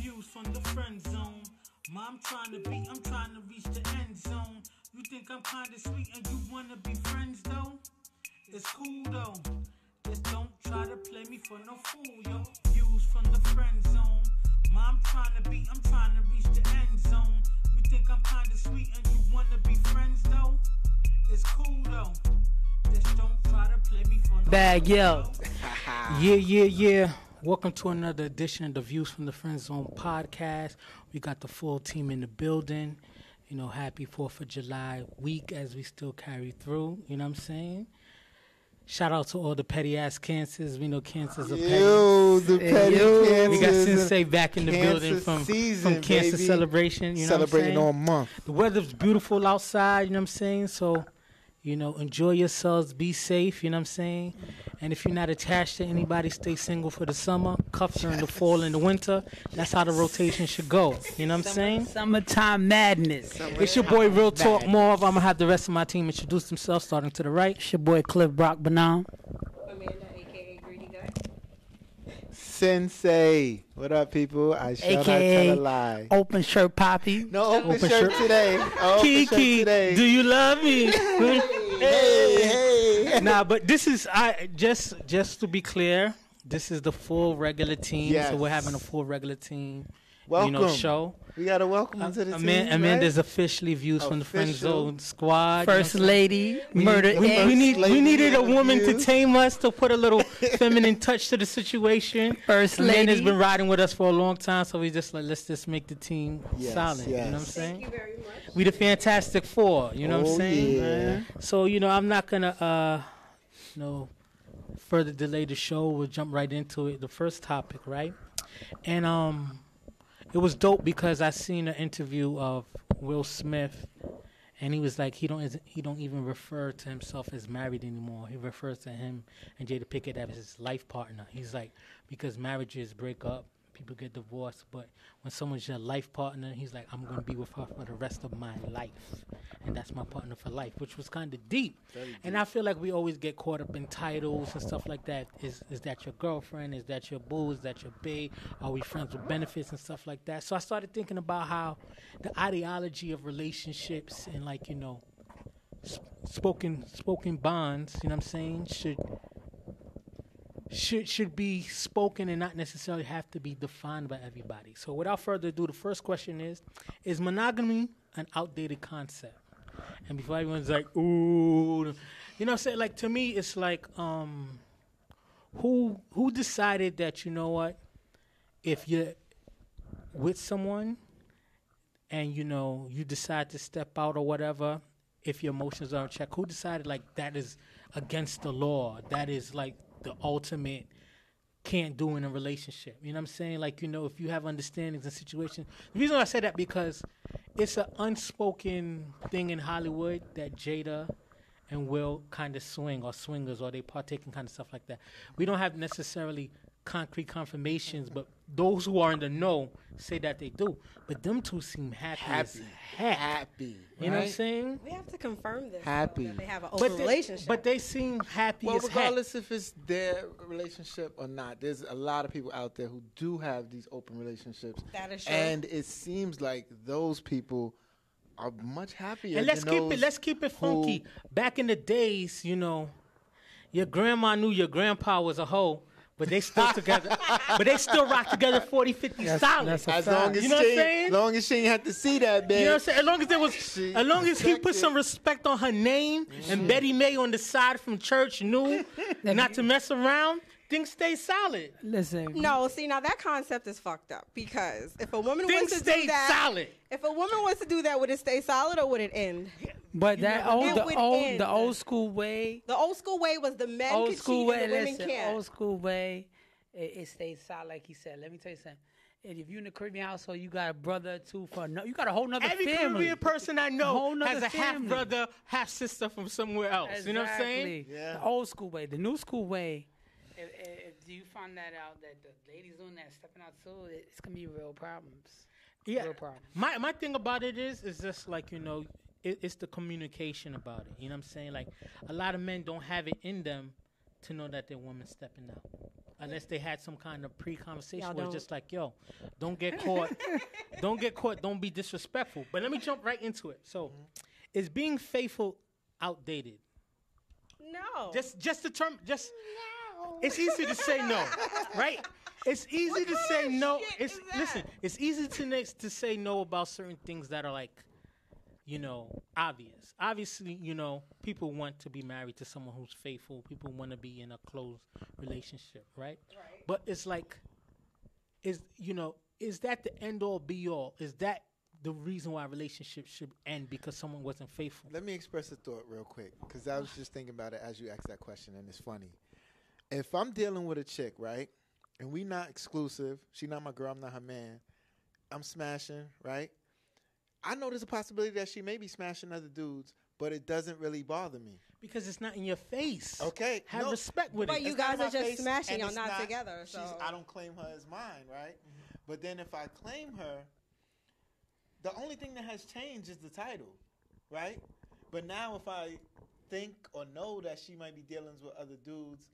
Views from the friend zone. I'm trying to reach the end zone. You think I'm kinda sweet and you wanna be friends though? It's cool though. Just don't try to play me for no fool, yo. Views from the friend zone. I'm trying to reach the end zone. You think I'm kinda sweet and you wanna be friends though? It's cool though. Just don't try to play me for no Bag, yo. Yeah. Welcome to another edition of the Views from the Friend Zone podcast. We got the full team in the building. You know, happy 4th of July week as we still carry through. You know what I'm saying? Shout out to all the petty ass cancers. We know cancers are petty. The petty cancers. We got Sensei back in the building from Cancer baby. Celebration. You know Celebrating what I'm all saying? month. The weather's beautiful outside. You know what I'm saying? So, you know, enjoy yourselves. Be safe. You know what I'm saying? And if you're not attached to anybody, stay single for the summer. Cuffs during the fall and the winter. That's how the rotation should go. You know what I'm saying? Summertime madness. It's your boy Real Talk Marv. I'm going to have the rest of my team introduce themselves, starting to the right. It's your boy Cliff Brock Banam. Amanda, a.k.a. Greedy Gut. Sensei. What up, people? I shall not tell a lie. Open Shirt Poppy. No open shirt today. Kiki, do you love me? Hey. Nah, but this is just to be clear, this is the full regular team. Yes. So we're having a full regular team. Welcome. You know, show. We got to welcome into the team. Amanda's officially Views from the Friend Zone squad. First lady, Murder we needed a woman to Views. tame us, to put a little feminine touch to the situation. First Amanda's lady. been riding with us for a long time, so we just like, let's just make the team Yes, solid. yes. You know what I'm saying? Thank you very much. We the Fantastic Four. You know what I'm Oh, saying? yeah. So, you know, I'm not going to, further delay the show. We'll jump right into it. The first topic, right? And it was dope because I seen an interview of Will Smith, and he was like, he don't even refer to himself as married anymore. He refers to him and Jada Pinkett as his life partner. He's like, because marriages break up, people get divorced, but when someone's your life partner, he's like, I'm going to be with her for the rest of my life. And that's my partner for life, which was kind of deep. And I feel like we always get caught up in titles and stuff like that. Is that your girlfriend? Is that your boo? Is that your bae? Are we friends with benefits and stuff like that? So I started thinking about how the ideology of relationships and, like, you know, spoken bonds, you know what I'm saying, should be spoken and not necessarily have to be defined by everybody. So without further ado, the first question is monogamy an outdated concept? And before everyone's like, ooh, you know what I'm saying? Like, to me, it's like, who decided that, you know what, if you're with someone and, you know, you decide to step out or whatever, if your emotions are in check, who decided, like, that is against the law? That is, like, the ultimate can't do in a relationship. You know what I'm saying? Like, you know, if you have understandings and situations. The reason I say that because it's an unspoken thing in Hollywood that Jada and Will kind of swing, or swingers, or they partake in kind of stuff like that. We don't have necessarily concrete confirmations, but those who are in the know say that they do. But them two seem happy as heck. Happy. You know what I'm saying? We have to confirm this. Happy. That they have an open relationship. But they seem happy Well, as heck. regardless if it's their relationship or not, there's a lot of people out there who do have these open relationships. That is true. And it seems like those people are much happier. And let's keep it funky. Back in the days, you know, your grandma knew your grandpa was a hoe, but they still together. But they still rock together 40, 50 solid. that's a As fact. long as You know what I'm she, saying? long as she ain't have to see that, bitch. You know what I'm saying? As long as he put protected. some respect on her name and Betty May on the side from church knew not to mess around, things stay solid. Listen. No, see, now that concept is fucked up, because if a woman Things wants to stay do that, solid. if a woman wants to do that, would it stay solid or would it end? But that It would the end. old school way. The old school way was the men Old could school cheat and way, the women can't. old school way, it stays solid, like he said. Let me tell you something. And if you're in the Caribbean household, you got a brother or two you got a whole nother Every family. Caribbean person I A know whole nother has a half family. brother, half sister from somewhere else. Exactly. You know what I'm saying? Yeah. The old school way. The new school way, if you find that out, that the ladies doing that, stepping out too, it's going to be real problems. Yeah. Real problems. My thing about it is just like, you know, it's the communication about it. You know what I'm saying? Like, a lot of men don't have it in them to know that their woman's stepping out. unless they had some kind of pre-conversation Y'all where it's don't. just like, yo, don't get caught. Don't get caught. Don't be disrespectful. But let me jump right into it. So, is being faithful outdated? No. Just the term. Just it's easy to say no, right? It's easy to say no. shit It's is that? listen. It's easy to say no about certain things that are like, obvious. Obviously, people want to be married to someone who's faithful. People want to be in a close relationship, right? Right. But it's like, is that the end all be all? Is that the reason why relationships should end because someone wasn't faithful? Let me express a thought real quick, because I was just thinking about it as you asked that question, and it's funny. If I'm dealing with a chick, right, and we not exclusive, she not my girl, I'm not her man, I'm smashing, right? I know there's a possibility that she may be smashing other dudes, but it doesn't really bother me. Because it's not in your face. Okay, Have no, respect with But it. you It's not guys in my are just face, smashing, and y'all it's not together, she's- so- I don't claim her as mine, right? But then if I claim her, the only thing that has changed is the title, right? But now if I think or know that she might be dealing with other dudes,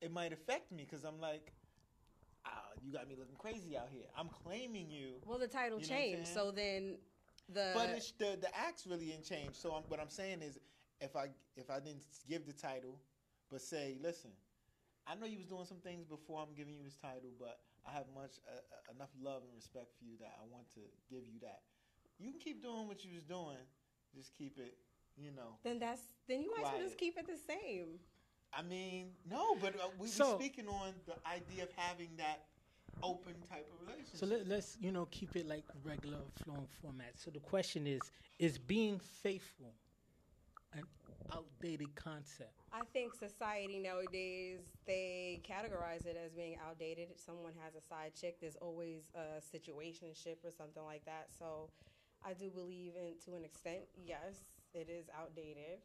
it might affect me, because I'm like, you got me looking crazy out here. I'm claiming you. Well, the title You know what I'm changed, saying? so then But it's the acts really didn't change. So what I'm saying is, if I didn't give the title, but say, listen, I know you was doing some things before I'm giving you this title, but I have enough love and respect for you that I want to give you that. You can keep doing what you was doing, just keep it, then you might as well quiet. just keep it the same. I mean, no, but we're speaking on the idea of having that open type of relationship. So let's keep it like regular flowing format. So the question is being faithful an outdated concept? I think society nowadays, they categorize it as being outdated. If someone has a side chick, there's always a situationship or something like that. So I do believe to an extent, yes, it is outdated.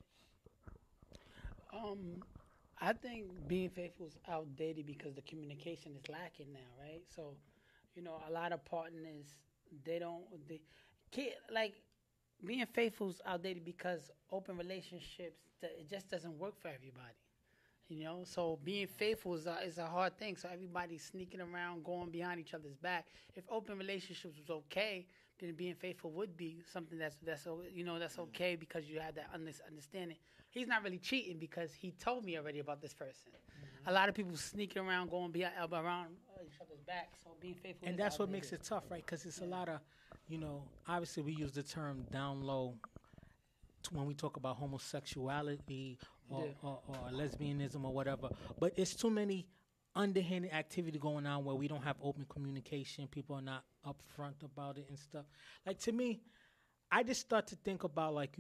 I think being faithful is outdated because the communication is lacking now, right? So, a lot of partners, being faithful is outdated because open relationships, it just doesn't work for everybody. So being faithful is a hard thing. So everybody's sneaking around, going behind each other's back. If open relationships was okay, then being faithful would be something that's okay because you have that understanding. He's not really cheating because he told me already about this person. Mm-hmm. A lot of people sneaking around, going around each other's back. So being faithful, and that's what makes it tough, right? Because it's a lot of, obviously we use the term down low when we talk about homosexuality or lesbianism or whatever, but it's too many underhanded activity going on where we don't have open communication. People are not upfront about it and stuff. Like, to me, I just start to think about, like,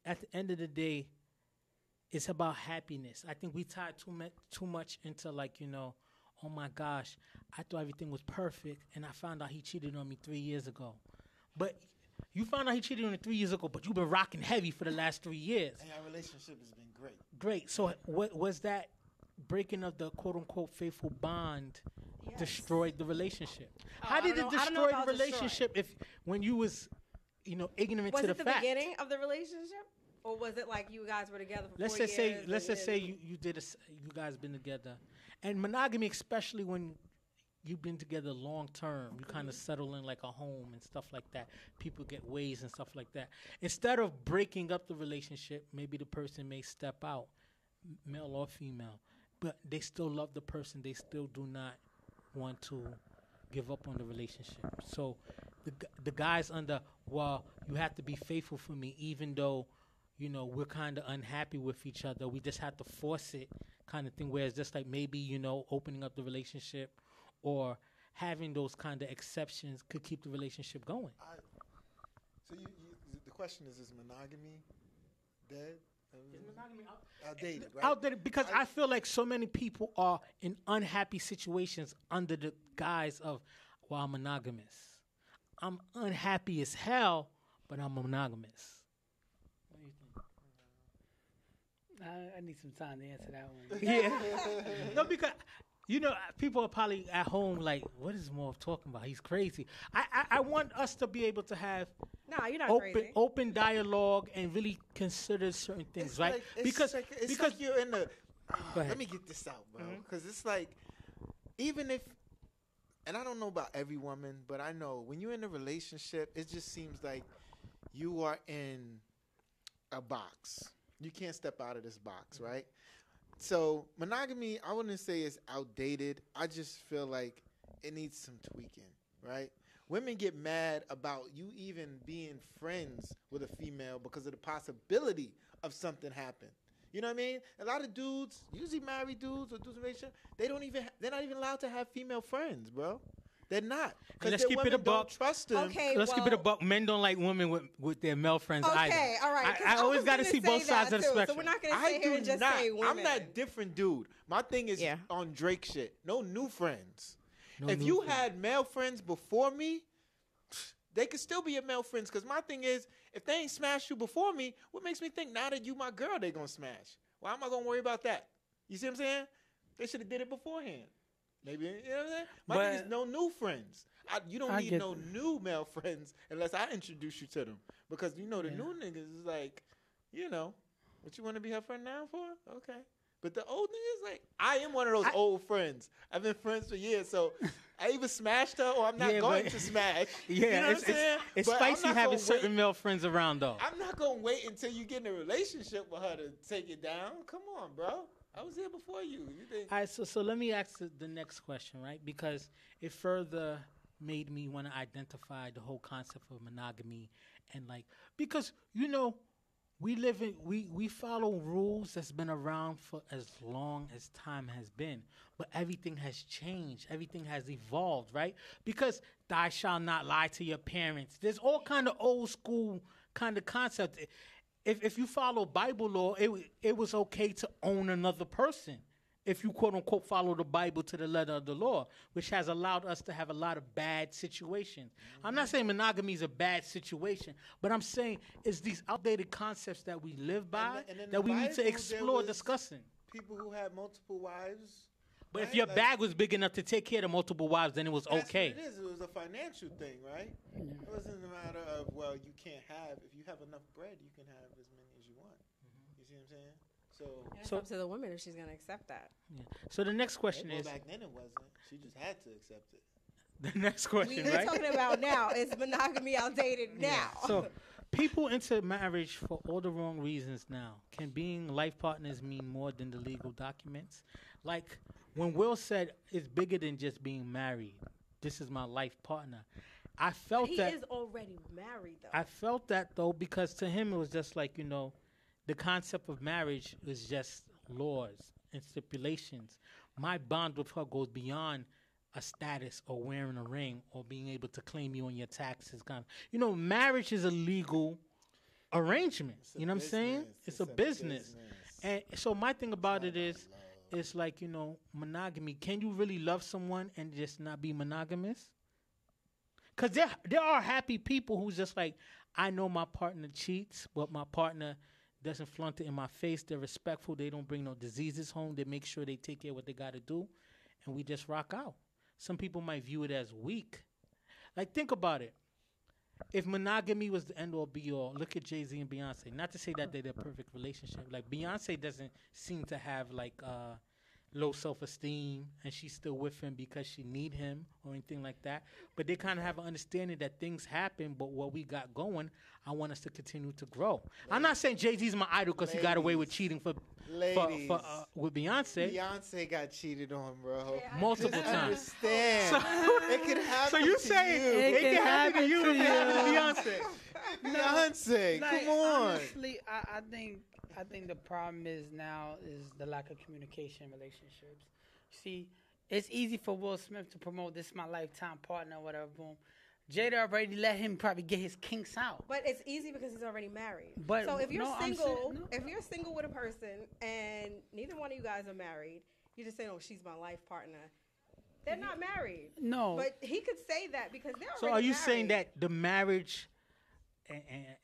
at the end of the day, it's about happiness. I think we tie too much into, like, oh my gosh, I thought everything was perfect and I found out he cheated on me 3 years ago. But you found out he cheated on you 3 years ago, but you've been rocking heavy for the last 3 years. And our relationship has been great. Great. So what was that breaking of the quote-unquote faithful bond destroyed the relationship? How did it destroy the relationship when you was, ignorant to the fact? Was it the beginning of the relationship? Or was it like you guys were together for 4 years? Let's just say you guys been together. And monogamy, especially when you've been together long term, you kind of settle in like a home and stuff like that. People get ways and stuff like that. Instead of breaking up the relationship, maybe the person may step out, male or female, but they still love the person. They still do not want to give up on the relationship. So the guy's under, well, you have to be faithful for me, even though, we're kind of unhappy with each other. We just have to force it, kind of thing, where it's just like maybe, opening up the relationship or having those kind of exceptions could keep the relationship going. So the question is monogamy dead? Is monogamy outdated, right? Outdated, because I feel like so many people are in unhappy situations under the guise of, well, I'm monogamous. I'm unhappy as hell, but I'm monogamous. What do you think? I need some time to answer that one. Yeah. No, because people are probably at home like, what is Morph talking about? He's crazy. I want us to be able to have You're not crazy. open dialogue and really consider certain things, right? Because you're in the. Let me get this out, bro. Because it's like even if, and I don't know about every woman, but I know when you're in a relationship, it just seems like you are in a box. You can't step out of this box, right? So monogamy, I wouldn't say it's outdated. I just feel like it needs some tweaking, right? Women get mad about you even being friends with a female because of the possibility of something happening. You know what I mean? A lot of dudes, usually married dudes or dudes in a relationship, they're not even allowed to have female friends, bro. They're not. And let's Because keep women it a buck. don't trust them. Okay, Let's keep it a buck. Men don't like women with their male friends either. Okay, all right. 'cause I always was got to gonna see say both sides that of the too, spectrum. So we're not going to I sit here do and just not. say women. I'm that different dude. My thing is Yeah. on Drake shit. No new friends. No if new you friends. had male friends before me, they could still be your male friends. Because my thing is, if they ain't smashed you before me, what makes me think now that you my girl, they going to smash? Why am I going to worry about that? You see what I'm saying? They should have did it beforehand. Maybe, you know what I'm saying? My thing is no new friends. You don't need no new male friends unless I introduce you to them. Because, you know, the new niggas is like, you know, what you want to be her friend now for? Okay. But the old niggas, like, I am one of those old friends. I've been friends for years, so I either smashed her or I'm not going to smash. Yeah, you know what I'm saying? It's But spicy I'm not having gonna certain wait. male friends around, though. I'm not going to wait until you get in a relationship with her to take it down. Come on, bro. I was here before you. You think? All right, so let me ask the next question, right? Because it further made me want to identify the whole concept of monogamy and like because you know we follow rules that's been around for as long as time has been, but everything has changed, everything has evolved, right? Because thou shalt not lie to your parents. There's all kind of old school kind of concept. If you follow Bible law, it was okay to own another person. If you quote unquote follow the Bible to the letter of the law, which has allowed us to have a lot of bad situations. Mm-hmm. I'm not saying monogamy is a bad situation, but I'm saying it's these outdated concepts that we live by and that we Bible, need to explore discussing. People who had multiple wives. But right? if your bag was big enough to take care of multiple wives, then it was That's okay. what it is. It was a financial thing, right? It wasn't a matter of, well, you can't have. If you have enough bread, you can have as many as you want. Mm-hmm. You see what I'm saying? It's up to the woman if she's going to accept that. Yeah. So the next question is... back then it wasn't. She just had to accept it. The next question, We're right? talking about now. Is monogamy outdated now? So people enter marriage for all the wrong reasons now. Can being life partners mean more than the legal documents? Like when Will said it's bigger than just being married. This is my life partner. I felt he that... He is already married, though. I felt that, though, because to him it was just like, you know, the concept of marriage is just laws and stipulations. My bond with her goes beyond a status or wearing a ring or being able to claim you on your taxes. You know, marriage is a legal arrangement. You know what I'm saying? It's a business. And so my thing about it is, it's like, you know, monogamy. Can you really love someone and just not be monogamous? Because there are happy people who's just like, I know my partner cheats, but my partner doesn't flaunt it in my face. They're respectful. They don't bring no diseases home. They make sure they take care of what they got to do. And we just rock out. Some people might view it as weak. Like, think about it. If monogamy was the end-all, be-all, look at Jay-Z and Beyonce. Not to say that they're the perfect relationship. Like, Beyonce doesn't seem to have, like, low self-esteem, and she's still with him because she need him or anything like that. But they kind of have an understanding that things happen, but what we got going, I want us to continue to grow. I'm not saying Jay-Z's my idol because he got away with cheating with Beyonce. Beyonce got cheated on, bro. Multiple times. Understand. It could happen. So you saying it can happen to you, Beyonce? Beyonce, Like, come on. Honestly, I think the problem is now is the lack of communication in relationships. See, it's easy for Will Smith to promote this is my lifetime partner, whatever. Boom. Jada already let him probably get his kinks out. But it's easy because he's already married. But so if you're single, no. if you're single with a person and neither one of you guys are married, you just say, "Oh, she's my life partner." They're not married. No. But he could say that because they're already So are you married. saying that the marriage,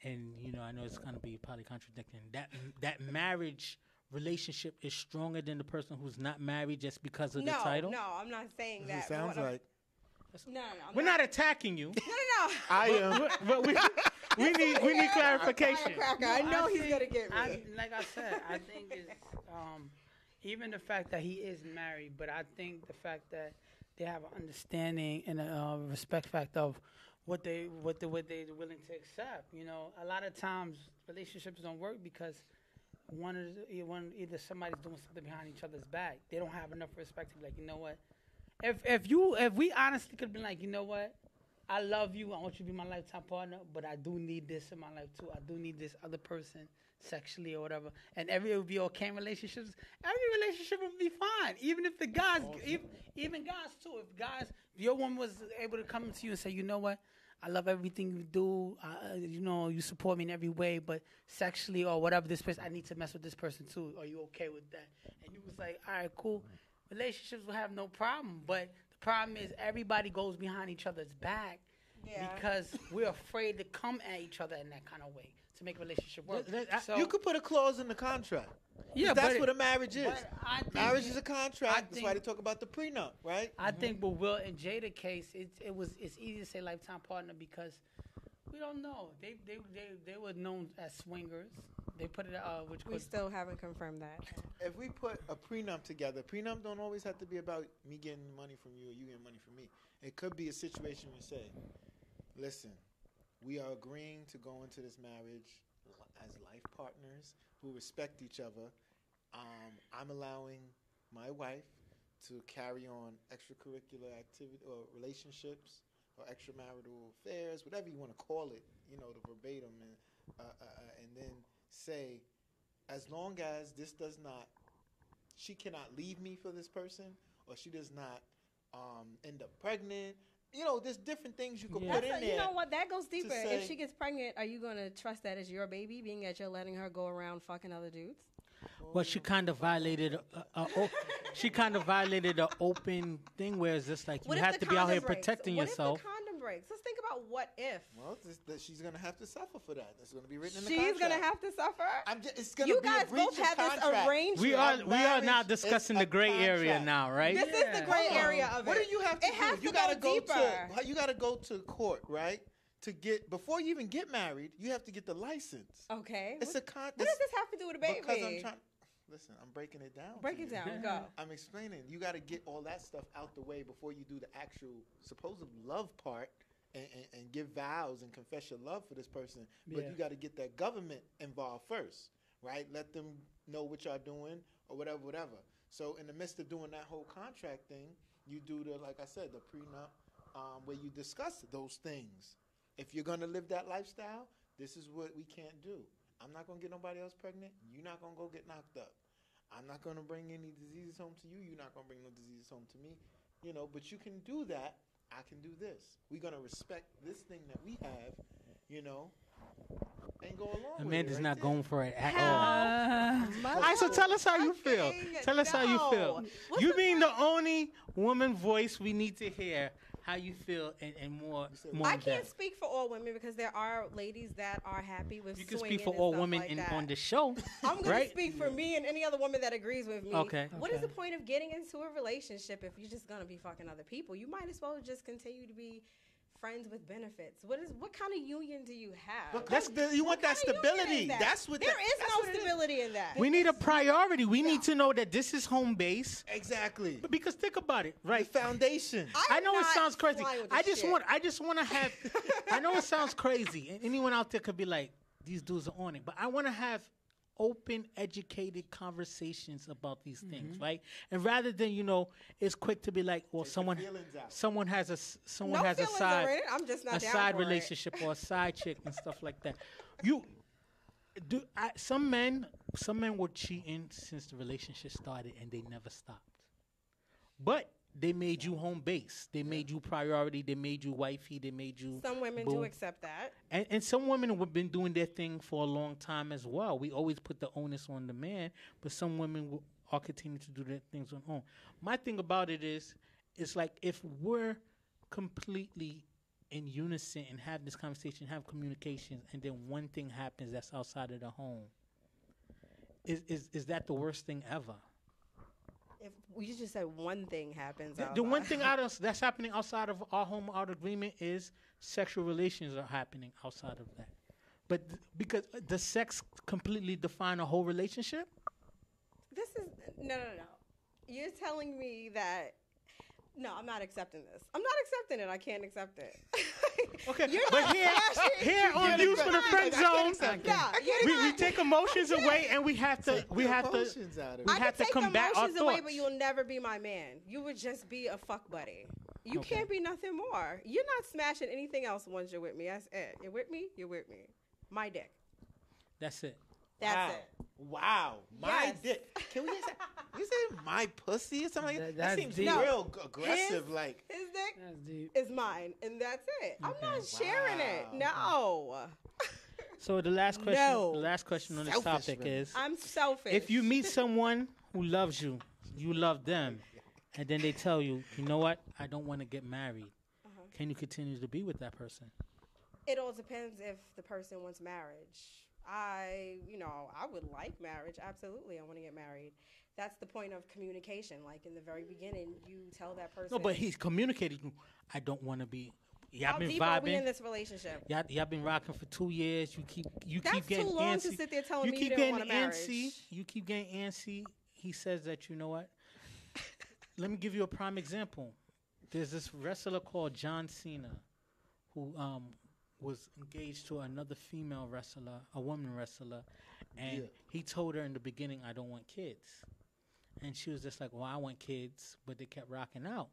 and you know, I know it's going to be probably contradicting, that marriage relationship is stronger than the person who's not married just because of the title? No, I'm not saying that. It sounds like. No. We're not attacking you. No. I am. But we need clarification. I know he's gonna get me. Like I said, I think Even the fact that he is married, but I think the fact that they have an understanding and a respect fact of what they're willing to accept. You know, a lot of times relationships don't work because either somebody's doing something behind each other's back. They don't have enough respect to be like, you know what? If we honestly could have been like, you know what? I love you. I want you to be my lifetime partner, but I do need this in my life too. I do need this other person sexually or whatever. And it would be okay in relationships. Every relationship would be fine. Even if the guys, even guys too. If your woman was able to come to you and say, you know what? I love everything you do. You know, you support me in every way, but sexually or whatever this person, I need to mess with this person too. Are you okay with that? And you was like, all right, cool. Relationships will have no problem, but the problem is everybody goes behind each other's back because we're afraid to come at each other in that kind of way to make a relationship work. So, you could put a clause in the contract. Yeah, that's what a marriage is. Marriage is a I contract. That's why they think- talk about the prenup, right? I think with Will and Jada case, it's easy to say lifetime partner because we don't know. They were known as swingers. They put it which We still haven't confirmed that. If we put a prenup together, prenup don't always have to be about me getting money from you or you getting money from me. It could be a situation where you say, listen, we are agreeing to go into this marriage as life partners who respect each other. I'm allowing my wife to carry on extracurricular activity or relationships or extramarital affairs, whatever you want to call it, you know, the verbatim, and then say, as long as this does not, she cannot leave me for this person, or she does not end up pregnant. You know, there's different things you can put in there. You know what? That goes deeper. say- If she gets pregnant, are you going to trust that as your baby, being that you're letting her go around fucking other dudes? Well, she kind of violated. She kind of violated an open thing where it's just like you What if have the to be out here condom breaks? protecting What yourself. if the condom breaks? Let's think about what if. Well, she's going to have to suffer for that. That's going to be written in the She's contract. going to have to suffer? It's going to You be guys a breach both of have this contract. arrangement. We are now marriage discussing is the a gray area contract. now, right? This is the gray area of it. What do you have to It has do? You to gotta go deeper. you got to go to court, right? To get before you even get married, you have to get the license. Okay. It's what, a con. what does this have to do with a baby? Because I'm trying. Listen, I'm breaking it down. Break to it you. down. Go. I'm explaining. You got to get all that stuff out the way before you do the actual supposed love part and give vows and confess your love for this person. But Yeah. you got to get that government involved first, right? Let them know what y'all doing or whatever. So in the midst of doing that whole contract thing, you do like I said, the prenup where you discuss those things. If you're going to live that lifestyle, this is what we can't do. I'm not going to get nobody else pregnant. You're not going to go get knocked up. I'm not going to bring any diseases home to you. You're not going to bring no diseases home to me. You know, but you can do that. I can do this. We're going to respect this thing that we have, you know, and go along with it. Amanda's right not there. going for it at all. All All right, so tell us how you feel. Tell us how you feel. What's You the being the only woman voice we need to hear how you feel and more I in can't depth. speak for all women because there are ladies that are happy with You can swinging speak for and all stuff women like that. on the show. I'm going right? to speak for me and any other woman that agrees with me. Okay. What is Okay. the point of getting into a relationship if you're just going to be fucking other people? You might as well just continue to be friends with benefits. What kind of union do you have? But you want that kind of union stability. is that? That's what There that- is that's no what it is. stability in that. We need a priority. We need to know that this is home base. Exactly. But because think about it, The right? foundation. I know it not sounds crazy. flying with I this just shit. want to have. I know it sounds crazy, and anyone out there could be like, "These dudes are on it," but I want to have open, educated conversations about these things, right? And rather than it's quick to be like, "Well, Take someone your feelings out. has a No a feelings side are in it. I'm just not a down side for it. relationship or a side chick and stuff like that." Some men were cheating since the relationship started and they never stopped. But they made you home base. They made you priority. They made you wifey. They made you. Some women boo. do accept that. And some women have been doing their thing for a long time as well. We always put the onus on the man, but some women are continuing to do their things on their own. My thing about it is, it's like if we're completely in unison and have this conversation, have communication, and then one thing happens that's outside of the home, is that the worst thing ever? If you just said one thing happens, The one thing that's happening outside of our home, our agreement, is sexual relations are happening outside of that. But because does sex completely define a whole relationship? this is No. You're telling me that. No, I'm not accepting this. I'm not accepting it. I can't accept it. Okay, You're but not smashing. here on Views from the Friend Zone, we not. take emotions away, and we have to Emotions out of we it. I have can to take combat our emotions away, thoughts. but you'll never be my man. You would just be a fuck buddy. You Okay. can't be nothing more. You're not smashing anything else once you're with me. That's it. You're with me. You're with me. My dick. That's it. That's it. Wow. My Yes. dick. Can we say, you say my pussy or something like that? That That's seems deep. real aggressive. His- Like, His dick That's deep. is mine, and that's it. I'm Okay. not sharing it. Wow. No. So the last question, No. the last question on this Selfish, topic really. is: I'm selfish. if you meet someone who loves you, you love them, and then they tell you, you know what, I don't want to get married. Can you continue to be with that person? It all depends if the person wants marriage. I would like marriage. Absolutely, I want to get married. That's the point of communication. Like in the very beginning, you tell that person. No, but he's communicating. I don't want to be. Y'all How been deep are we in vibing. this relationship? Y'all been rocking for 2 years. You keep That's getting too long antsy. to sit there telling you me keep you getting don't want a marriage. antsy. You keep getting antsy. He says that, you know what? Let me give you a prime example. There's this wrestler called John Cena who was engaged to another female wrestler, a woman wrestler, and he told her in the beginning, I don't want kids. And she was just like, well, I want kids, but they kept rocking out.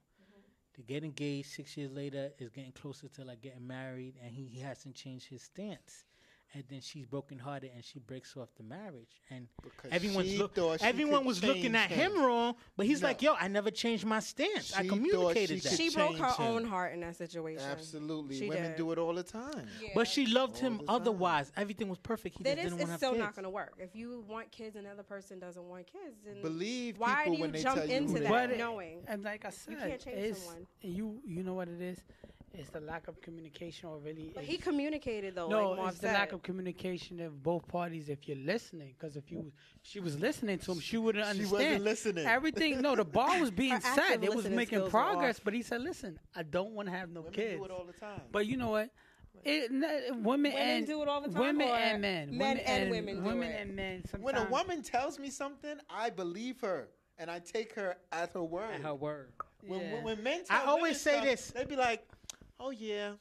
They get engaged 6 years later, is getting closer to like getting married, and he hasn't changed his stance. And then she's brokenhearted, and she breaks off the marriage. And Because everyone's she look, thought she everyone could was looking at change him wrong, but he's No. like, yo, I never changed my stance. I She communicated thought that. She broke her change him. own heart in that situation. absolutely. She Women did. do it all the time. Yeah. But she loved All him the time. otherwise. Everything was perfect. He That just didn't want it's to have still kids. not going to work. If you want kids and the other person doesn't want kids, then Believe why people do you when they jump tell you into who they that are. But knowing? And like I said, can't change it's, someone. You know what it is? It's the lack of communication, or really. But is- he communicated though. No, like Marv it's the said. lack of communication of both parties. If you're listening, because she was listening to him, she wouldn't She understand. wasn't listening. Everything. No, the bar was being Her set. active It was listening making skills were off. progress, but he said, "Listen, I don't want to have no Women kids." do it all the time. But you know what? Women Women and do it all the time, women or and men, men and women do women it? and men. When a sometimes- woman tells me something, I believe her, and I take her at her word. At her word. When, Yeah. when men I tell always women say stuff, this. they be like, "Oh yeah,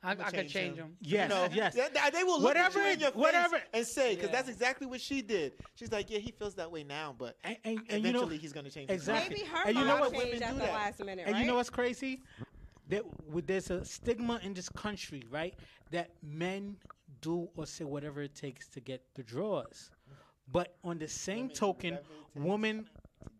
I I'ma could change them. Yes, You know, yes. They will look Whatever at you in it- your face whatever- and say, because Yeah. that's exactly what she did. She's like, yeah, he feels that way now, but And you know, eventually he's going to change. his mind." Exactly. Maybe her And you know mind what changed women at do the that. last minute, And right? you know what's crazy? There's a stigma in this country, right? That men do or say whatever it takes to get the drawers. But on the same Women do token, whatever it takes women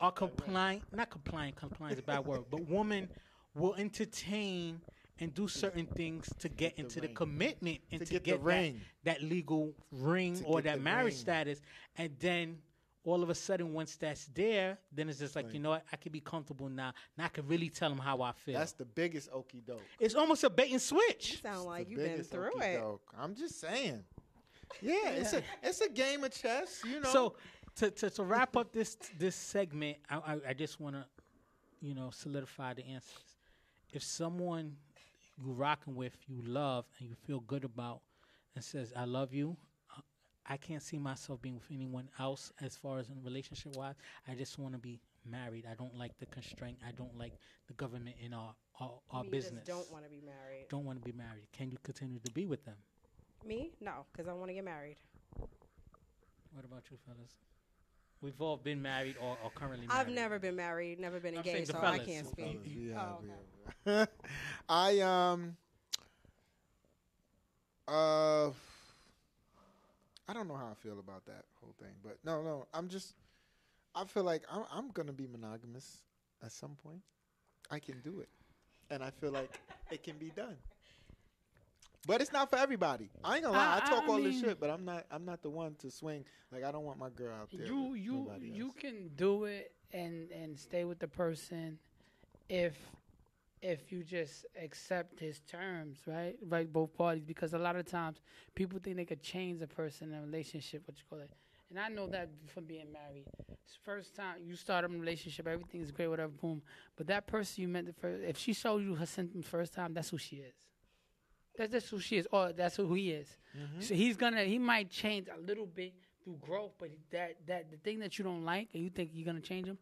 are complying, not complying is a bad word, but women will entertain and do certain things to get the into the ring. commitment and To to get the get ring. that legal ring To or get that the marriage ring. status. And then all of a sudden, once that's there, then it's just like, Right. you know what, I can be comfortable now. Now I can really tell them how I feel. That's the biggest okie doke. It's almost a bait and switch. You sound like you've been through it. Okey-doke. I'm just saying. Yeah, it's a game of chess, you know. So to wrap up this segment, I just want to, solidify the answers. If someone you rocking with, you love, and you feel good about, and says, I love you, I can't see myself being with anyone else as far as in relationship-wise. I just want to be married. I don't like the constraint. I don't like the government in our You business. just don't want to be married. Don't want to be married. Can you continue to be with them? Me? No, because I want to get married. What about you, fellas? We've all been married or currently married. I've never been married, never been I'm saying engaged, the so I fellas. can't Fellas, speak. yeah, Oh, okay. yeah. I don't know how I feel about that whole thing, but no, I feel like I'm gonna be monogamous at some point. I can do it, and I feel like it can be done. But it's not for everybody. I ain't gonna lie. I talk I all this mean- shit, but I'm not the one to swing. Like, I don't want my girl out there. with nobody You else. can do it and stay with the person if you just accept his terms, right? Right, both parties, because a lot of times people think they could change a person in a relationship, what you call it. And I know that from being married. First time you start a relationship, everything's great, whatever, boom. But that person you met the first, if she showed you her symptoms first time, that's who she is. That's who she is, or that's who he is. Mm-hmm. So he might change a little bit through growth, but that the thing that you don't like and you think you're gonna change him,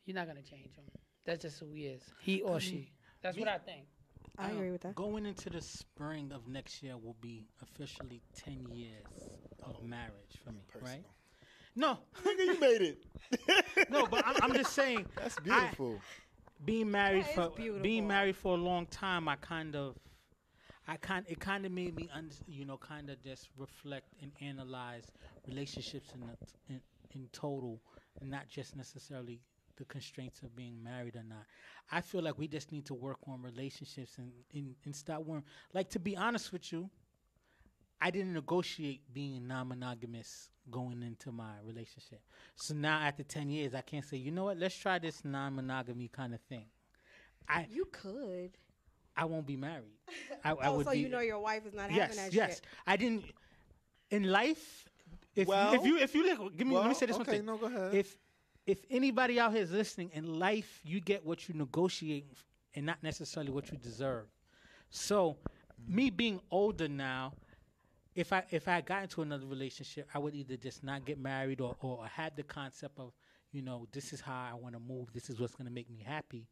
you're not gonna change him. That's just who he is, he or she. That's what I think. I agree with that. Going into the spring of next year will be officially 10 years of marriage for me, right? No, Nigga, you made it. no, but I'm just saying. That's beautiful. Being married That is beautiful. being married for a long time, it kind of made me kind of just reflect and analyze relationships in total, and not just necessarily the constraints of being married or not. I feel like we just need to work on relationships and stop worrying. Like, to be honest with you, I didn't negotiate being non-monogamous going into my relationship. So now after 10 years, I can't say, you know what, let's try this non-monogamy kind of thing. You could. I won't be married. I Oh, would so be, you know your wife is not having that yes. shit. I didn't, in life, if Well- you look, let me say this one okay, thing. no, go ahead. If anybody out here is listening, in life, you get what you negotiate and not necessarily what you deserve. So, me being older now, if I got into another relationship, I would either just not get married or have the concept of, this is how I want to move. This is what's going to make me happy.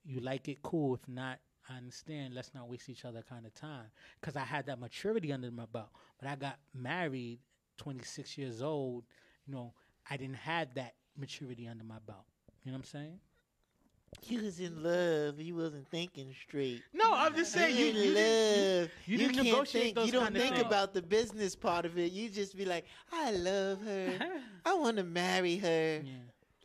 You like it, cool. If not, I understand. Let's not waste each other kind of time. Because I had that maturity under my belt. But I got married 26 years old. I didn't have that maturity under my belt. You know what I'm saying? You was in love. You wasn't thinking straight. No, I'm just saying you love. you didn't can't negotiate think. those You don't kind of think things. about the business part of it. You just be like, I love her. I want to marry her. Yeah.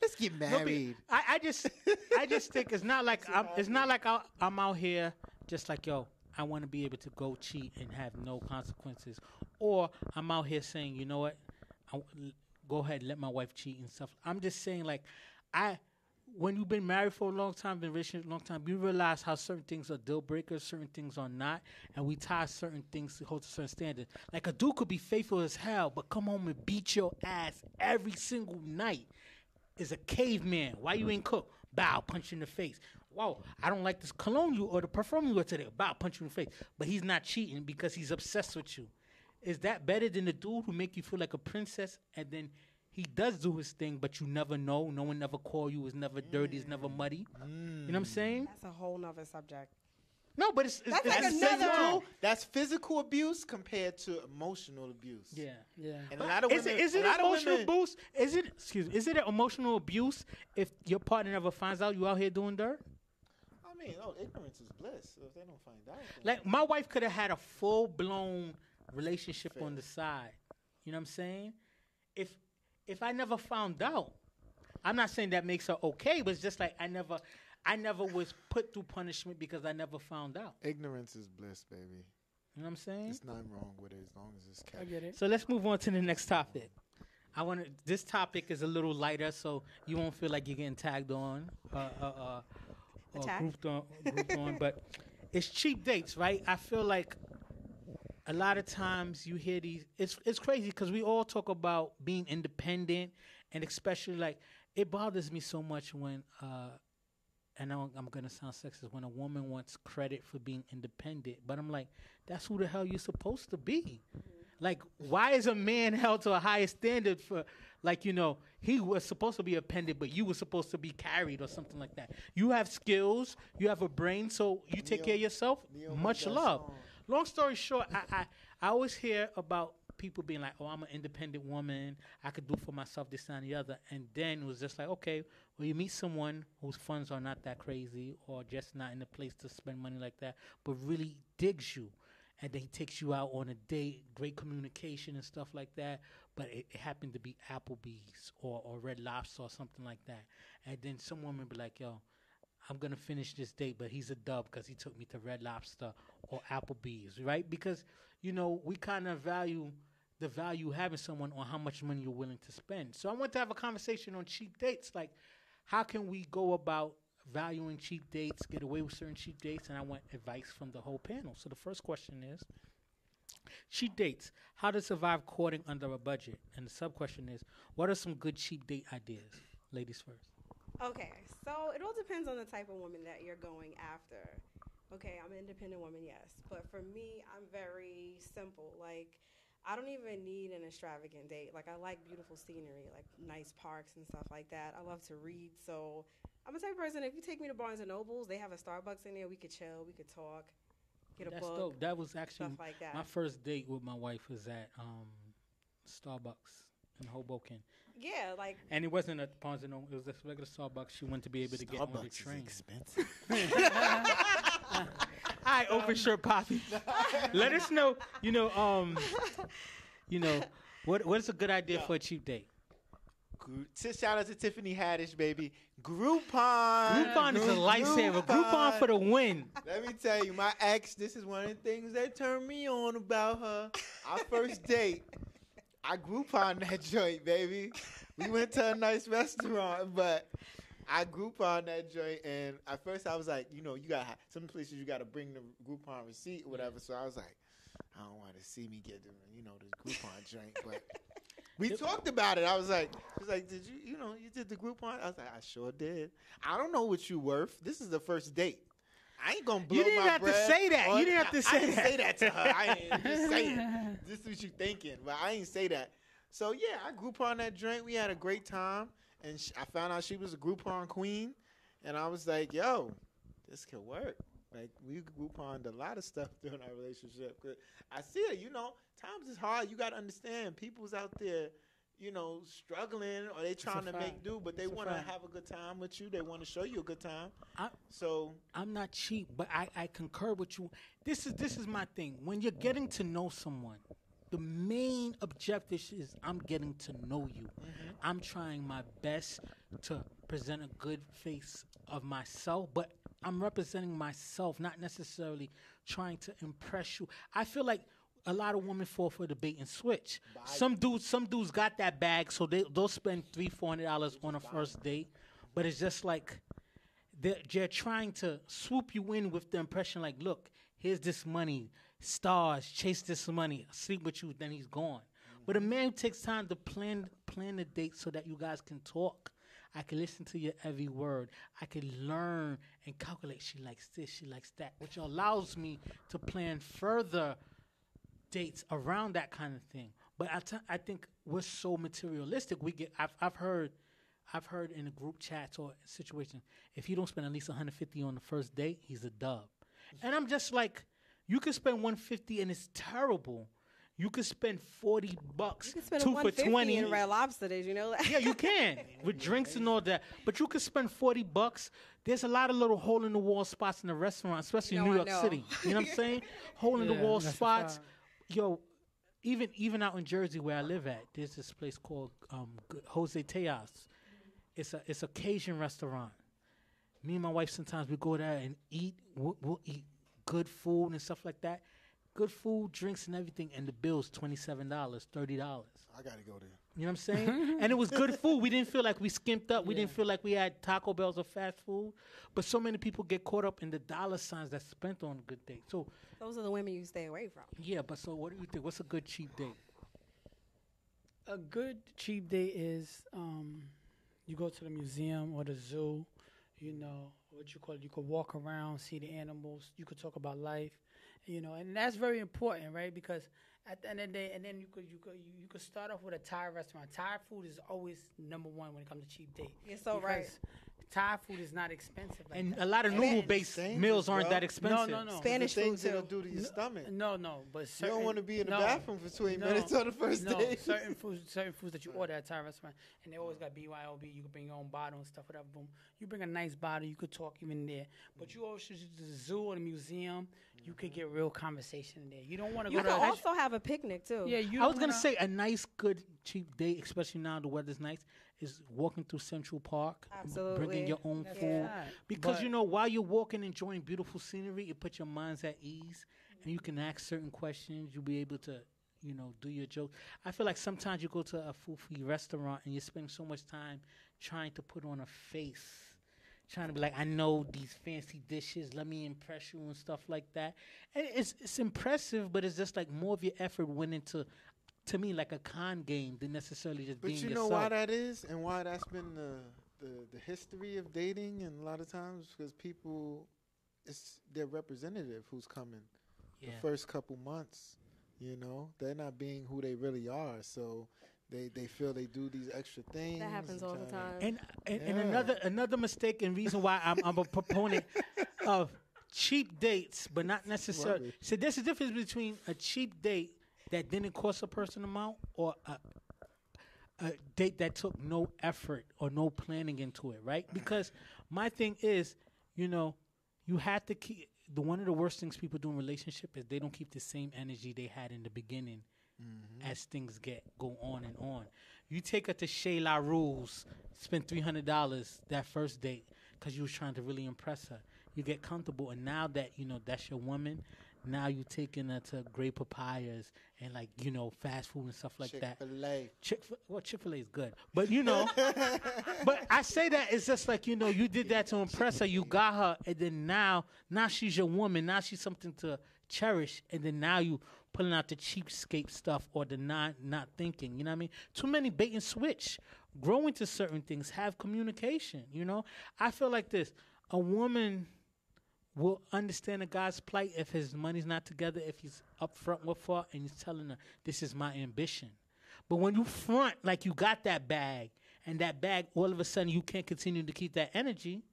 Let's get No, married. I just think it's not like I'm out here just like, yo, I want to be able to go cheat and have no consequences, or I'm out here saying, you know what, go ahead, let my wife cheat and stuff. I'm just saying, like, when you've been married for a long time, been in a relationship a long time, you realize how certain things are deal breakers, certain things are not, and we tie certain things to hold to certain standards. Like, a dude could be faithful as hell, but come home and beat your ass every single night. Is a caveman. Why you ain't cook? Bow, punch you in the face. Whoa, I don't like this cologne you or the perfume you wear today. Bow, punch you in the face. But he's not cheating because he's obsessed with you. Is that better than the dude who make you feel like a princess and then he does do his thing, but you never know? No one never call you. It's never dirty. It's never muddy. You know what I'm saying? That's a whole nother subject. No, but it's That's it's like another- physical. That's physical abuse compared to emotional abuse. Yeah. Yeah. And a lot of women, Is it a lot of emotional women- abuse? Is it an emotional abuse if your partner never finds out you out here doing dirt? I mean, ignorance is bliss. So if they don't find out, then- Like, my wife could have had a full-blown relationship on the side. You know what I'm saying? If I never found out, I'm not saying that makes her okay, but it's just like I never was put through punishment because I never found out. ignorance is bliss, baby. You know what I'm saying? There's nothing wrong with it as long as it's I kept. get it. So let's move on to the next topic. This topic is a little lighter, so you won't feel like you're getting tagged on, or Attacked? grouped on. But it's cheap dates, right? I feel like a lot of times you hear these. It's crazy because we all talk about being independent, and especially like it bothers me so much when I know I'm gonna sound sexist when a woman wants credit for being independent, but I'm like, that's who the hell you're supposed to be. Like, why is a man held to a higher standard for, like, he was supposed to be independent, but you were supposed to be carried or something like that? You have skills, you have a brain, so you take care of yourself. Neo Much made that love. song. Long story short, I always hear about people being like, oh, I'm an independent woman. I could do for myself this and the other. And then it was just like, okay, well, you meet someone whose funds are not that crazy or just not in a place to spend money like that, but really digs you. And then he takes you out on a date, great communication and stuff like that. But it happened to be Applebee's or Red Lobster or something like that. And then some woman be like, yo, I'm going to finish this date, but he's a dub because he took me to Red Lobster or Applebee's, right? Because, we kind of value the value having someone on how much money you're willing to spend. So I want to have a conversation on cheap dates. Like, how can we go about valuing cheap dates, get away with certain cheap dates? And I want advice from the whole panel. So the first question is, cheap dates, how to survive courting under a budget? And the sub-question is, what are some good cheap date ideas? Ladies first. Okay, so it all depends on the type of woman that you're going after. Okay, I'm an independent woman, yes. But for me, I'm very simple. Like, I don't even need an extravagant date. Like, I like beautiful scenery, like nice parks and stuff like that. I love to read, so I'm the type of person, if you take me to Barnes & Nobles, they have a Starbucks in there, we could chill, we could talk, get a That's book, dope. That was actually stuff like that. my first date with my wife was at Starbucks in Hoboken. Yeah, like, And it wasn't at Barnes & Noble. It was a regular Starbucks. She wanted to be able to get on the Starbucks train. is expensive. All right, open shirt Poppy. Let us know. What's a good idea for a cheap date? Shout out to Tiffany Haddish, baby. Groupon. Groupon is a lifesaver. Groupon for the win. Let me tell you, my ex, this is one of the things that turned me on about her. Our first date, I Groupon that joint, baby. We went to a nice restaurant, but I Groupon that joint, and at first I was like, you got some places you got to bring the Groupon receipt or whatever. So I was like, I don't want to see me get the Groupon joint, but we talked about it. I was like, she was like, did you did the Groupon? I was like, I sure did. I don't know what you worth. This is the first date. I ain't gonna blow my bread. You didn't have to say that. You didn't have to say that. I didn't say that to her. I ain't just saying. This is what you thinking, but I ain't say that. So yeah, I Groupon that drink. We had a great time, and I found out she was a Groupon queen, and I was like, yo, this could work. Like, we Grouponed a lot of stuff during our relationship. I see it. Times is hard. You got to understand, people's out there, struggling, or they trying to make do, but they want to have a good time with you. They want to show you a good time. I'm not cheap, but I concur with you. This is my thing. When you're getting to know someone, the main objective is I'm getting to know you. Mm-hmm. I'm trying my best to present a good face of myself, but I'm representing myself, not necessarily trying to impress you. I feel like a lot of women fall for the bait and switch. Some dudes got that bag, so they'll spend $300-$400 on a first date, but it's just like they're trying to swoop you in with the impression like, look, here's this money, stars, chase this money, sleep with you, then he's gone. Mm-hmm. But a man takes time to plan the date so that you guys can talk. I can listen to your every word. I can learn and calculate. She likes this, she likes that, which allows me to plan further dates around that kind of thing. But I think we're so materialistic. I've heard in the group chats or situations, if you don't spend at least $150 on the first date, he's a dub. And I'm just like, you can spend $150 and it's terrible. You could spend $40, you can spend 2 for $20 in Red Lobster days, you know that? Yeah, you can with drinks and all that. But you could spend $40. There's a lot of little hole in the wall spots in the restaurant, especially in New York City. You know what I'm saying? Hole in the wall spots. Yo, even out in Jersey where I live at, there's this place called Jose Tejas. It's a Cajun restaurant. Me and my wife sometimes we go there and eat. We'll eat good food and stuff like that. Good food, drinks, and everything, and the bill's $27, $30. I gotta go there. You know what I'm saying? And it was good food. We didn't feel like we skimped up. We didn't feel like we had Taco Bells or fast food. But so many people get caught up in the dollar signs that's spent on a good date. So those are the women you stay away from. Yeah, but so what do you think? What's a good cheap date? A good cheap date is you go to the museum or the zoo. What you call it. You could walk around, see the animals. You could talk about life. And that's very important, right? Because at the end of the day, and then you could start off with a Thai restaurant. Thai food is always number one when it comes to cheap date. You're so right. Thai food is not expensive. Like and that. A lot of noodle-based meals aren't that expensive. No. Spanish food things too. that'll do to your stomach. No. But you don't want to be in the bathroom for 20 minutes on the first date. certain foods that you order at a Thai restaurant, and they always got BYOB. You can bring your own bottle and stuff, whatever. Boom. You bring a nice bottle, you could talk even there. But you always should do the zoo or the museum. You could get real conversation in there. You don't want to go to. You can also have a picnic too. Yeah, I was gonna say a nice, good, cheap date, especially now the weather's nice, is walking through Central Park, Absolutely. bringing your own food. Because while you're walking, enjoying beautiful scenery, it puts your minds at ease, and you can ask certain questions. You'll be able to, do your jokes. I feel like sometimes you go to a foofy restaurant and you spend so much time trying to put on a face. Trying to be like, I know these fancy dishes. Let me impress you and stuff like that. And it's impressive, but it's just like more of your effort went into, to me, like a con game than necessarily just being yourself. But you know why that is, and why that's been the history of dating, and a lot of times because people, it's their representative who's coming the first couple months. You know, they're not being who they really are. So they feel they do these extra things. That happens all the time. And another mistake and reason why I'm a proponent of cheap dates, but not necessarily. So there's a difference between a cheap date that didn't cost a person amount or a date that took no effort or no planning into it, right? Because my thing is, you know, you have to keep one of the worst things people do in relationship is they don't keep the same energy they had in the beginning as things go on and on. You take her to Chez La Rules, spend $300 that first date because you was trying to really impress her. You get comfortable, and now that you know that's your woman, now you taking her to Great Papayas and like you know fast food and stuff like that. Chick-fil-A is good, but you know, but I say that it's just like you know you did that to impress her, you got her, and then now she's your woman, now she's something to cherish, and then now you pulling out the cheapskate stuff or the not thinking. You know what I mean? Too many bait and switch. Grow into certain things. Have communication. You know, I feel like this: a woman will understand a guy's plight if his money's not together, if he's upfront with her and he's telling her, this is my ambition. But when you front like you got that bag, and that bag, all of a sudden you can't continue to keep that energy,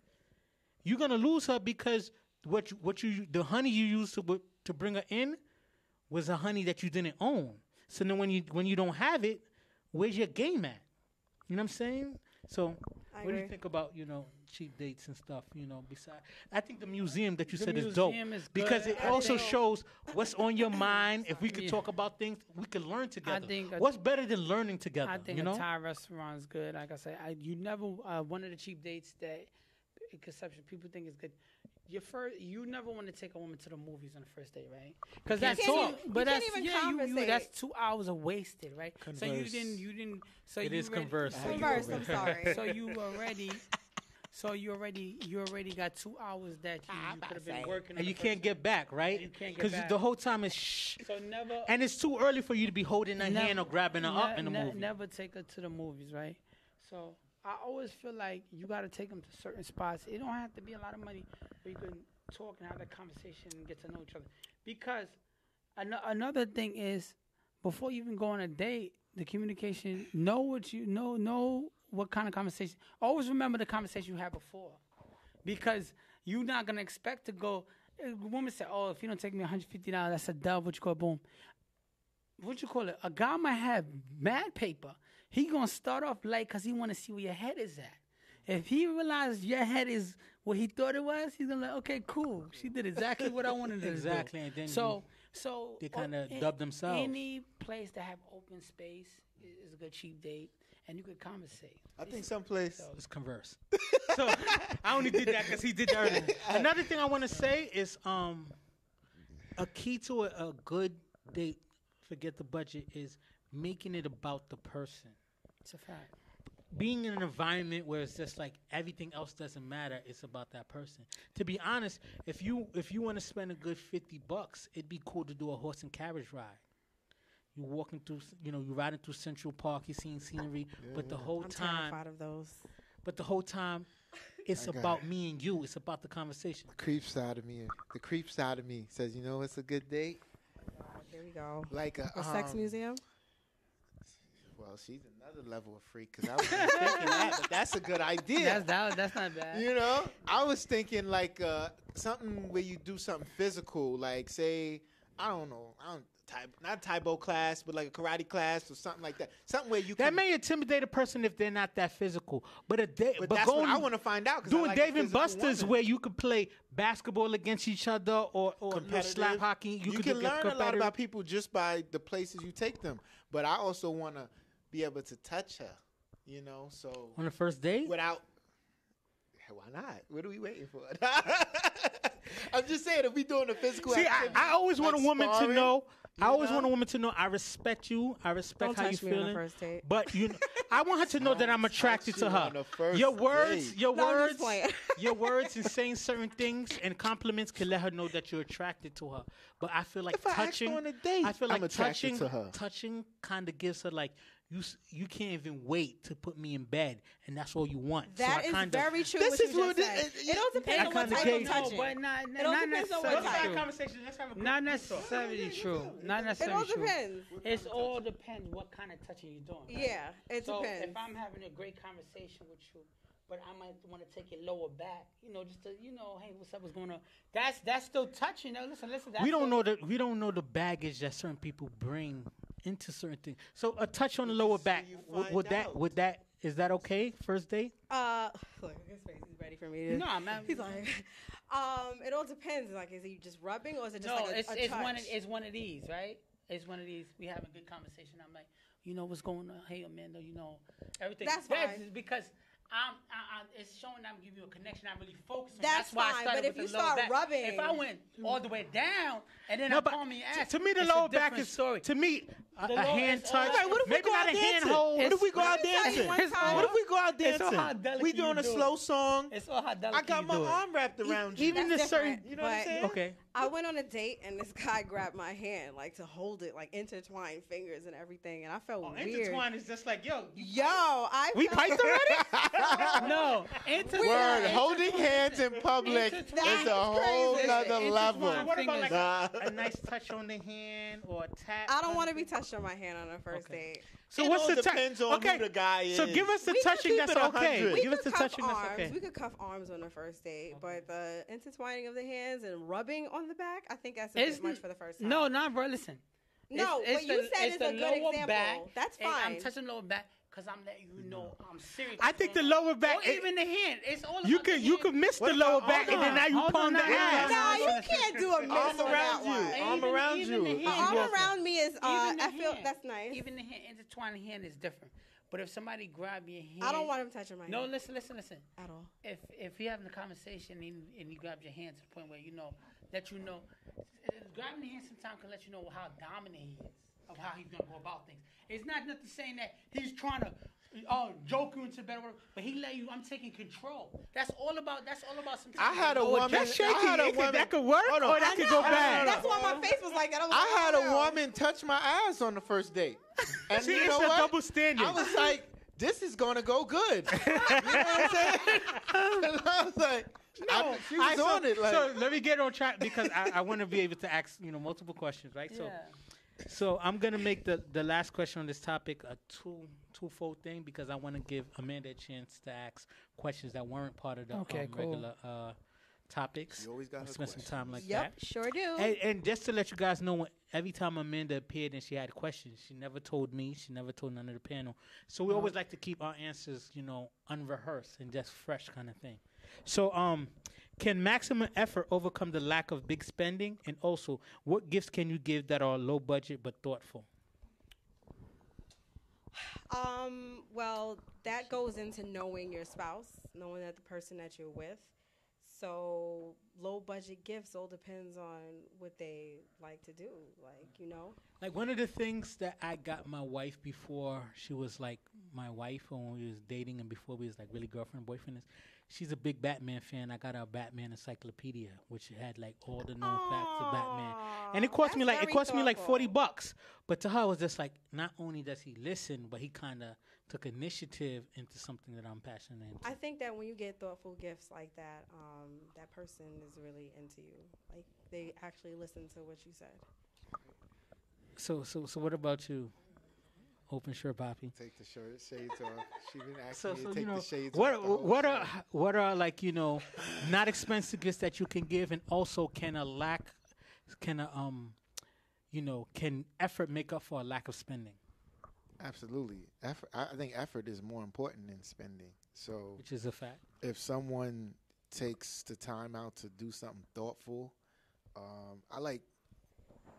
you're going to lose her because the honey you used to bring her in was a honey that you didn't own. So then when you don't have it, where's your game at? You know what I'm saying? So what do you think about, you know, cheap dates and stuff, you know, besides I think the museum that you said is dope because it also shows what's on your mind. If we could talk about things, we could learn together. What's better than learning together? I think you know? a Thai restaurant is good. Like I said, you never one of the cheap dates that in conception people think is good. You never want to take a woman to the movies on the first date, right? Because that's all. But that's that's 2 hours of wasted, right? Converse. So you didn't. So it is converse. Converse. I'm sorry. So you already got 2 hours that you could have been working. And you can't get back, right? You can't get because back. the whole time is shh. So never. And it's too early for you to be holding her hand or grabbing her up in the movie. Never take her to the movies, right? So I always feel like you got to take them to certain spots. It don't have to be a lot of money, but you can talk and have that conversation and get to know each other. Because another thing is, before you even go on a date, the communication, know what kind of conversation. Always remember the conversation you had before. Because you're not going to expect to go, a woman said, oh, if you don't take me $150, that's a dub, what you call it, boom. What you call it? A guy might have mad paper. He gonna start off light because he want to see where your head is at. If he realizes your head is what he thought it was, he's gonna like, okay, cool. She did exactly what I wanted to do. Exactly, and then so they kind of dub themselves. Any place that have open space is a good cheap date, and you could conversate. I think someplace. Let's converse. So I only did that because he did that earlier. Another thing I want to say is a key to a good date. Forget the budget is making it about the person. It's a fact. Being in an environment where it's just like everything else doesn't matter, it's about that person. To be honest, if you want to spend a good $50, it'd be cool to do a horse and carriage ride. You walking through, you riding through Central Park, you're seeing scenery, but the whole I'm time, terrified of those. But the whole time, it's about me and you. It's about the conversation. The creep side of me says, you know, it's a good date. Here we go. Like a sex museum. Well, she's another level of freak because I was just thinking that, but that's a good idea. That's not bad. You know, I was thinking like something where you do something physical, like say, not Taibo class, but like a karate class or something like that. Something where you that may intimidate a person if they're not that physical. But that's what I want to find out. Doing Dave and Buster's where you could play basketball against each other or slap hockey. You can learn a lot about people just by the places you take them. But I also want to be able to touch her, you know. So on the first date, why not? What are we waiting for? I'm just saying, if we doing a physical activity, I always want a woman to know. I always want a woman to know I respect you. I respect Don't how you touch me on the feeling. first date. But I want her to know that I'm attracted to her. Your words and saying certain things and compliments can let her know that you're attracted to her. But I feel like touching. I feel like touching kind of gives her like you can't even wait to put me in bed, and that's all you want. That so is very true. This What is you what just said. It all depends on what type of touching. but not It all depends on what necessarily type. conversation. Let's have a Not necessarily true. Not It necessarily all true. depends. It's all depends what kind of touching you're doing. Right? Yeah, it So depends. if I'm having a great conversation with you, but I might want to take it lower back, just to, hey, what's up, what's going on? That's still touching. Listen. That's we don't know the baggage that certain people bring into certain things. So a touch on the lower back, you find would that is that okay? First date? Look, his face is ready for me. No, man. He's like, it all depends. Like, is he just rubbing or is it just No, like a it's touch? it's one of these, right? It's one of these. We have a good conversation. I'm like, what's going on? Hey, Amanda, everything. That's fine. Is because it's showing I'm giving you a connection. I'm really focused on. That's why I fine, started but if with you the lower start back. rubbing- If I went all the way down and then No, I but call me and ask, to me the it's lower a back different is story. to me a lower- hand it's touch. all right, what if we maybe go not out a hand dancing? hold. What if we go out Let me tell you dancing? one time. What if we go out It's all how dancing? delicate We you doing a do it. slow song. It's all how I delicate got you my do it. arm wrapped around you. Even That's the certain, different, You know what I'm but- saying? okay. I went on a date and this guy grabbed my hand, like to hold it, like intertwined fingers and everything, and I felt weird. Intertwine is just like yo. I felt- piped already? No, Word, holding hands in public is That's a whole crazy. nother level. Intertwine What about like Nah. a nice touch on the hand or a tap? I don't want to be touched on my hand on a first date. So It what's all the touch? depends on who the guy is. So give us the We can touching keep that's it okay. 100. We Give us could the cuff touching arms. that's okay. We could cuff arms on the first date, but the intertwining of the hands and rubbing on the back, I think that's a bit much for the first time. No, bro. Listen. No, It's what you the- said it's is the a good lower example. back, That's and fine. I'm touching lower back because I'm letting you know I'm serious. I think the lower back. Or even the hand. It's all about You the could hand. miss What the lower about- back, and then now you hold palm on, the now. ass. Nah, you Listen, can't do a miss Arm on around that you. one. Arm around even you. the hand- Arm Listen, around me is, even the I feel hand. that's nice. Even the hand, intertwining hand is different. But if somebody grab your hand, I don't want him touching my hand. No, listen. At all. If you're having a conversation and you grab your hand to the point where grabbing the hand sometimes can let you know how dominant he is of how he's gonna go about things. It's not nothing saying that he's trying to joke you into bed, or whatever, but he let you. I'm taking control. That's all about. Sometimes. I had a woman. That's shaky. I had a woman. That could work, Hold on. or that could go bad. That's why my face was like that. I had a woman touch my ass on the first date. And See, you it's know a what? double standard. I was like, this is going to go good. You know what I'm saying? And I was like, she was on it. Like, so let me get on track because I want to be able to ask multiple questions, right? Yeah. So I'm gonna make the last question on this topic a twofold thing because I want to give Amanda a chance to ask questions that weren't part of the Okay, cool. regular topics. You always got We'll her spend some questions. time like Yep, that. sure do. And just to let you guys know, every time Amanda appeared and she had questions, she never told me. She never told none of the panel. So we always like to keep our answers, unrehearsed and just fresh kind of thing. So, can maximum effort overcome the lack of big spending? And also, what gifts can you give that are low budget but thoughtful? Well, that goes into knowing your spouse, knowing that the person that you're with. So low budget gifts all depends on what they like to do. Like one of the things that I got my wife before she was like my wife when we was dating and before we was like really girlfriend boyfriend is she's a big Batman fan. I got her a Batman encyclopedia which had like all the known facts of Batman. And it cost me like $40. But to her it was just like not only does he listen, but he kind of took initiative into something that I'm passionate into. I think that when you get thoughtful gifts like that, that person is really into you. Like they actually listen to what you said. So what about you? Open shirt, Poppy. take the shades off. She been So asking me to take the shades what off. the whole what show. are like not expensive gifts that you can give, and also can effort make up for a lack of spending? Absolutely. I think effort is more important than spending. So Which is a fact. if someone takes the time out to do something thoughtful, I like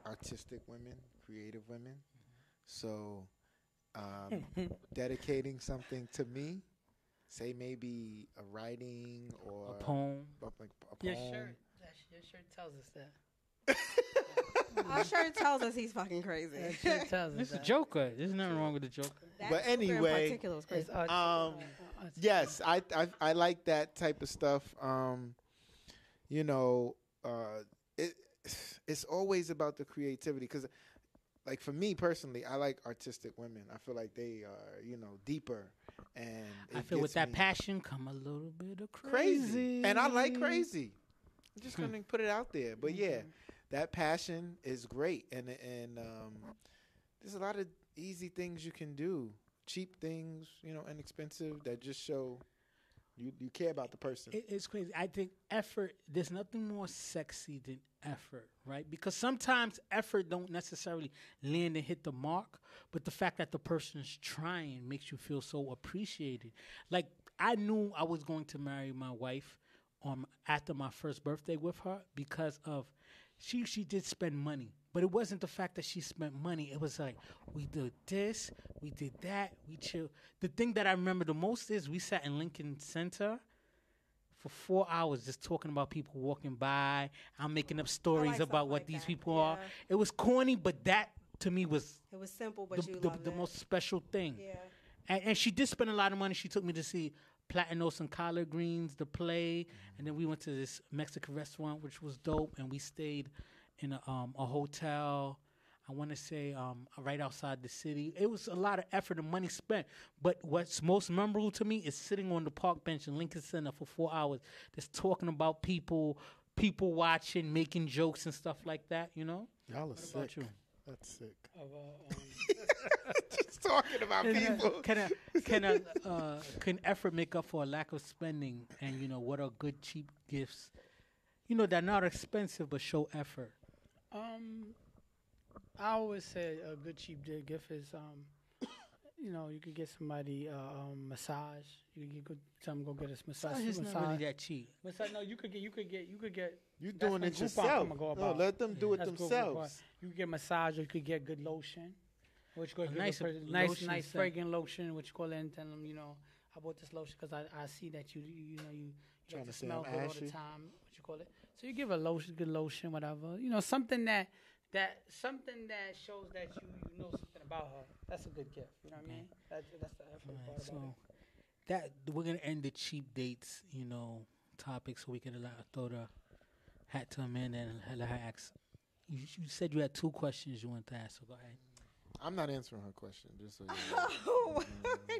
artistic women, creative women. So dedicating something to me, say maybe a writing or A poem. like a poem. Your shirt tells us that. Our shirt tells us he's fucking crazy. That shirt tells us It's a that. Joker. There's nothing wrong with the Joker. That But Joker in anyway, particular was crazy. It's art. Yes, I like that type of stuff. It's always about the creativity because, like for me personally, I like artistic women. I feel like they are, deeper, and I it feel with gets that me passion come a little bit of crazy, and I like crazy. I'm just gonna put it out there, but yeah, that passion is great, and there's a lot of easy things you can do, cheap things, inexpensive that just show you care about the person. It's crazy. I think effort. There's nothing more sexy than effort, right? Because sometimes effort don't necessarily land and hit the mark, but the fact that the person is trying makes you feel so appreciated. Like I knew I was going to marry my wife after my first birthday with her because of she did spend money. But it wasn't the fact that she spent money. It was like, we did this, we did that, we chilled. The thing that I remember the most is we sat in Lincoln Center for 4 hours just talking about people walking by. I'm making up stories about what these people are. It was corny, but that to me was... It was simple, but the most special thing. Yeah. And she did spend a lot of money. She took me to see Platanos and Collard Greens, the play. And then we went to this Mexican restaurant, which was dope. And we stayed in a hotel, I want to say right outside the city. It was a lot of effort and money spent. But what's most memorable to me is sitting on the park bench in Lincoln Center for 4 hours, just talking about people watching, making jokes and stuff like that, Y'all are what sick. about you? That's sick. Of, Just talking about people. Can effort make up for a lack of spending? And, what are good, cheap gifts? They're not expensive, but show effort. I always say a good cheap gift is, you could get somebody a massage. You could tell them go get a massage. It's not really that cheap. No, you could get. You that's doing when it Groupon yourself. come go No, about. let them do it That's Groupon. themselves. You could get massage, or you could get good lotion, which go nice nice lotion set. fragrant lotion, which you call it and tell them, I bought this lotion because I see that you Trying like to to say smell I'm good all ashy. the time. What you call it? So you give a lotion, good lotion, whatever. Something that shows that you know something about her. That's a good gift. You know what I mean? That's the effort part So about that we're gonna end the cheap dates, topic, so we can throw the hat to Amanda and let her ask. You said you had 2 questions you wanted to ask, so go ahead. I'm not answering her question, just so you Oh,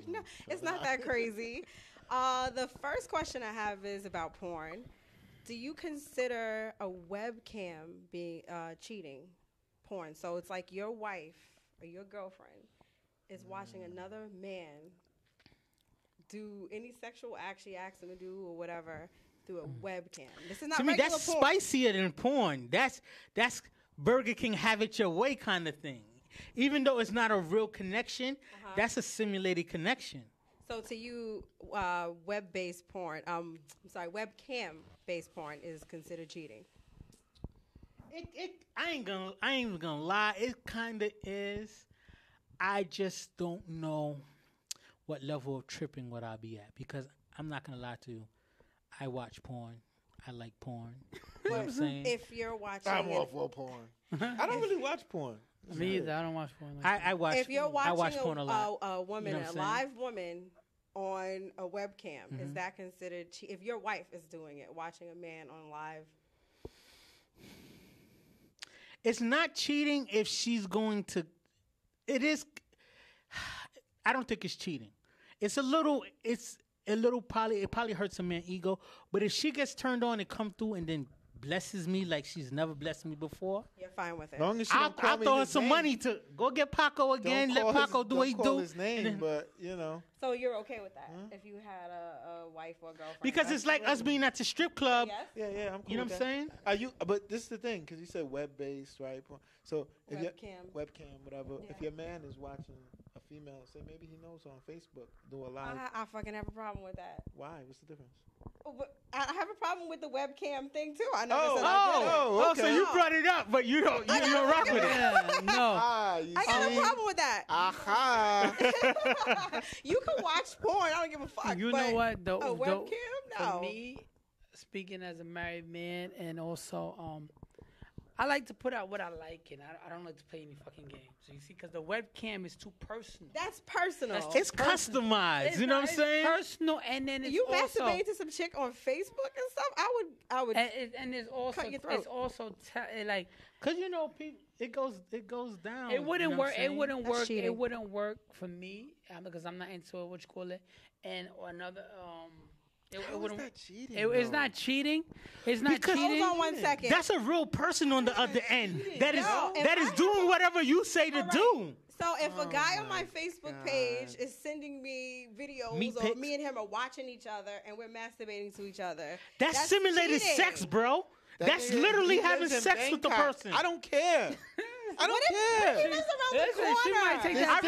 no, it's not that crazy. The first question I have is about porn. Do you consider a webcam being cheating porn? So it's like your wife or your girlfriend is watching another man do any sexual act she asks him to do or whatever through a webcam. This is not To me, regular that's porn. spicier than porn. That's Burger King have it your way kind of thing. Even though it's not a real connection, that's a simulated connection. So to you, webcam-based porn is considered cheating. I ain't even gonna lie. It kind of is. I just don't know what level of tripping would I be at, because I'm not gonna lie to you. I watch porn. I like porn. You know what I'm saying? If you're watching, I'm all for porn. I don't really watch porn. Me either. I don't watch porn. Like I watch. if you're I watching watch porn a lot. a woman, You know what a I'm saying? live woman on a webcam, is that considered if your wife is doing it, watching a man on live? It's not cheating if she's going to. It is. I don't think it's cheating. It's a little. It probably hurts a man's ego. But if she gets turned on and come through and then blesses me like she's never blessed me before, You're fine with it. As long as she I'll don't call me throw her his some name. money to go get Paco again. Let Paco do what he Don't call do. his name, and then- but So you're okay with that if you had a wife or girlfriend? because it's like us being at the strip club. Yes. yeah, I'm cool. You know with what I'm that. saying? Are you? But this is the thing, because you said web-based, right? So if Webcam. webcam, whatever. Yeah. If your man is watching a female, say maybe he knows her on Facebook, do a live. I fucking have a problem with that. Why? What's the difference? Oh, but I have a problem with the webcam thing too. I never said I Oh, okay. so you brought it up, but you don't rock with it. yeah, no. You I got see? a problem with that. Aha! You can watch porn. I don't give a fuck. You but know what? a webcam? No. For me, speaking as a married man, and also, I like to put out what I like, and I don't like to play any fucking games. So you see, because the webcam is too personal. That's personal. It's customized. You know what I'm saying? Personal, and then it's You also, masturbate to some chick on Facebook and stuff. I would. and it's also cut your throat. it's also like Cause you know, people, it goes down. it wouldn't you know what work. I'm It saying? wouldn't That's work. cheating. It wouldn't work for me because I'm not into what you call it, and another It How is wouldn't. that cheating? It's though? not cheating. It's not Because- cheating. Hold on 1 second. That's a real person on the other end that is No, if that is I doing have a- whatever you say to All right. do. So if a Oh guy on my my Facebook God. page is sending me videos Meat or pics? me and him are watching each other and we're masturbating to each other, That's simulated cheating. sex, bro. That That's nigga, literally he having lives in sex with the Bangkok. person. I don't care. I don't care. He lives around the Listen, she corner. might take that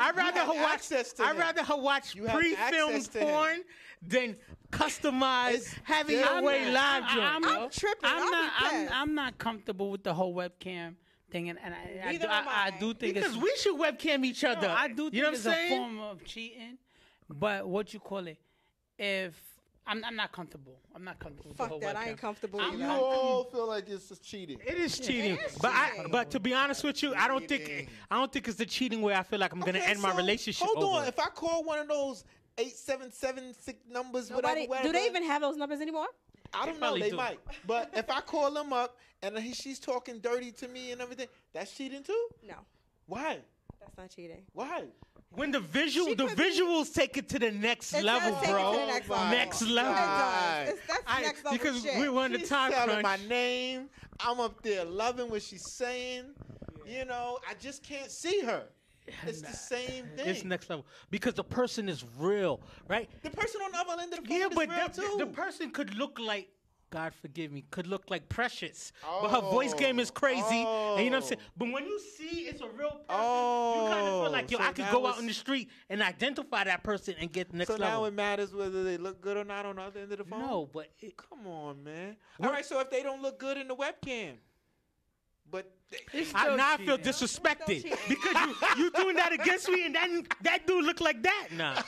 I'd rather You her have watch. access to I'd him. rather her watch You have pre-filmed access to him. porn than customized, It's having your different. way live joint. I'm tripping. I'll be pissed. I'm not comfortable with the whole webcam thing, and Neither am I I. do think Because it's. we should webcam each other. I do think you know what I'm it's saying? a form of cheating, but what you call it? If I'm not comfortable. I'm not comfortable with the Fuck whole that. webcam. I ain't comfortable I'm with You that. all feel like it's just cheating. It is cheating, is cheating. but to be honest with you, I don't think it's the cheating where I feel like I'm gonna Okay, end my so, relationship. Hold over on. it. If I call one of those 877 numbers, Nobody, whatever, do they even have those numbers anymore? I don't know. probably They do. might. But if I call them up and she's talking dirty to me and everything, that's cheating too. No, Why? that's not cheating. Why? When the She could be- visuals take it to the next It level, does take it bro. to the next level. Next level. It does. That's I- next level because shit. we were in the She's time telling crunch. my name. I'm up there loving what she's saying. You know, I just can't see her. It's the same thing. It's next level because the person is real, right? The person on the other end of the phone Yeah, is but real too. the person could look like, God forgive me, could look like Precious, but her voice Oh. game is crazy. And you know what I'm Oh. saying? But when you see it's a real person, you kind Oh, of feel like, yo, so I could now go out it's- in the street and identify that person and get the next So now level. it matters whether they look good or not on the other end of the phone? No, but Come on, man. What- All right, so if they don't look good in the webcam, but It's now I feel cheating. disrespected Still cheating. because you doing that against me and that dude look like that. Nah.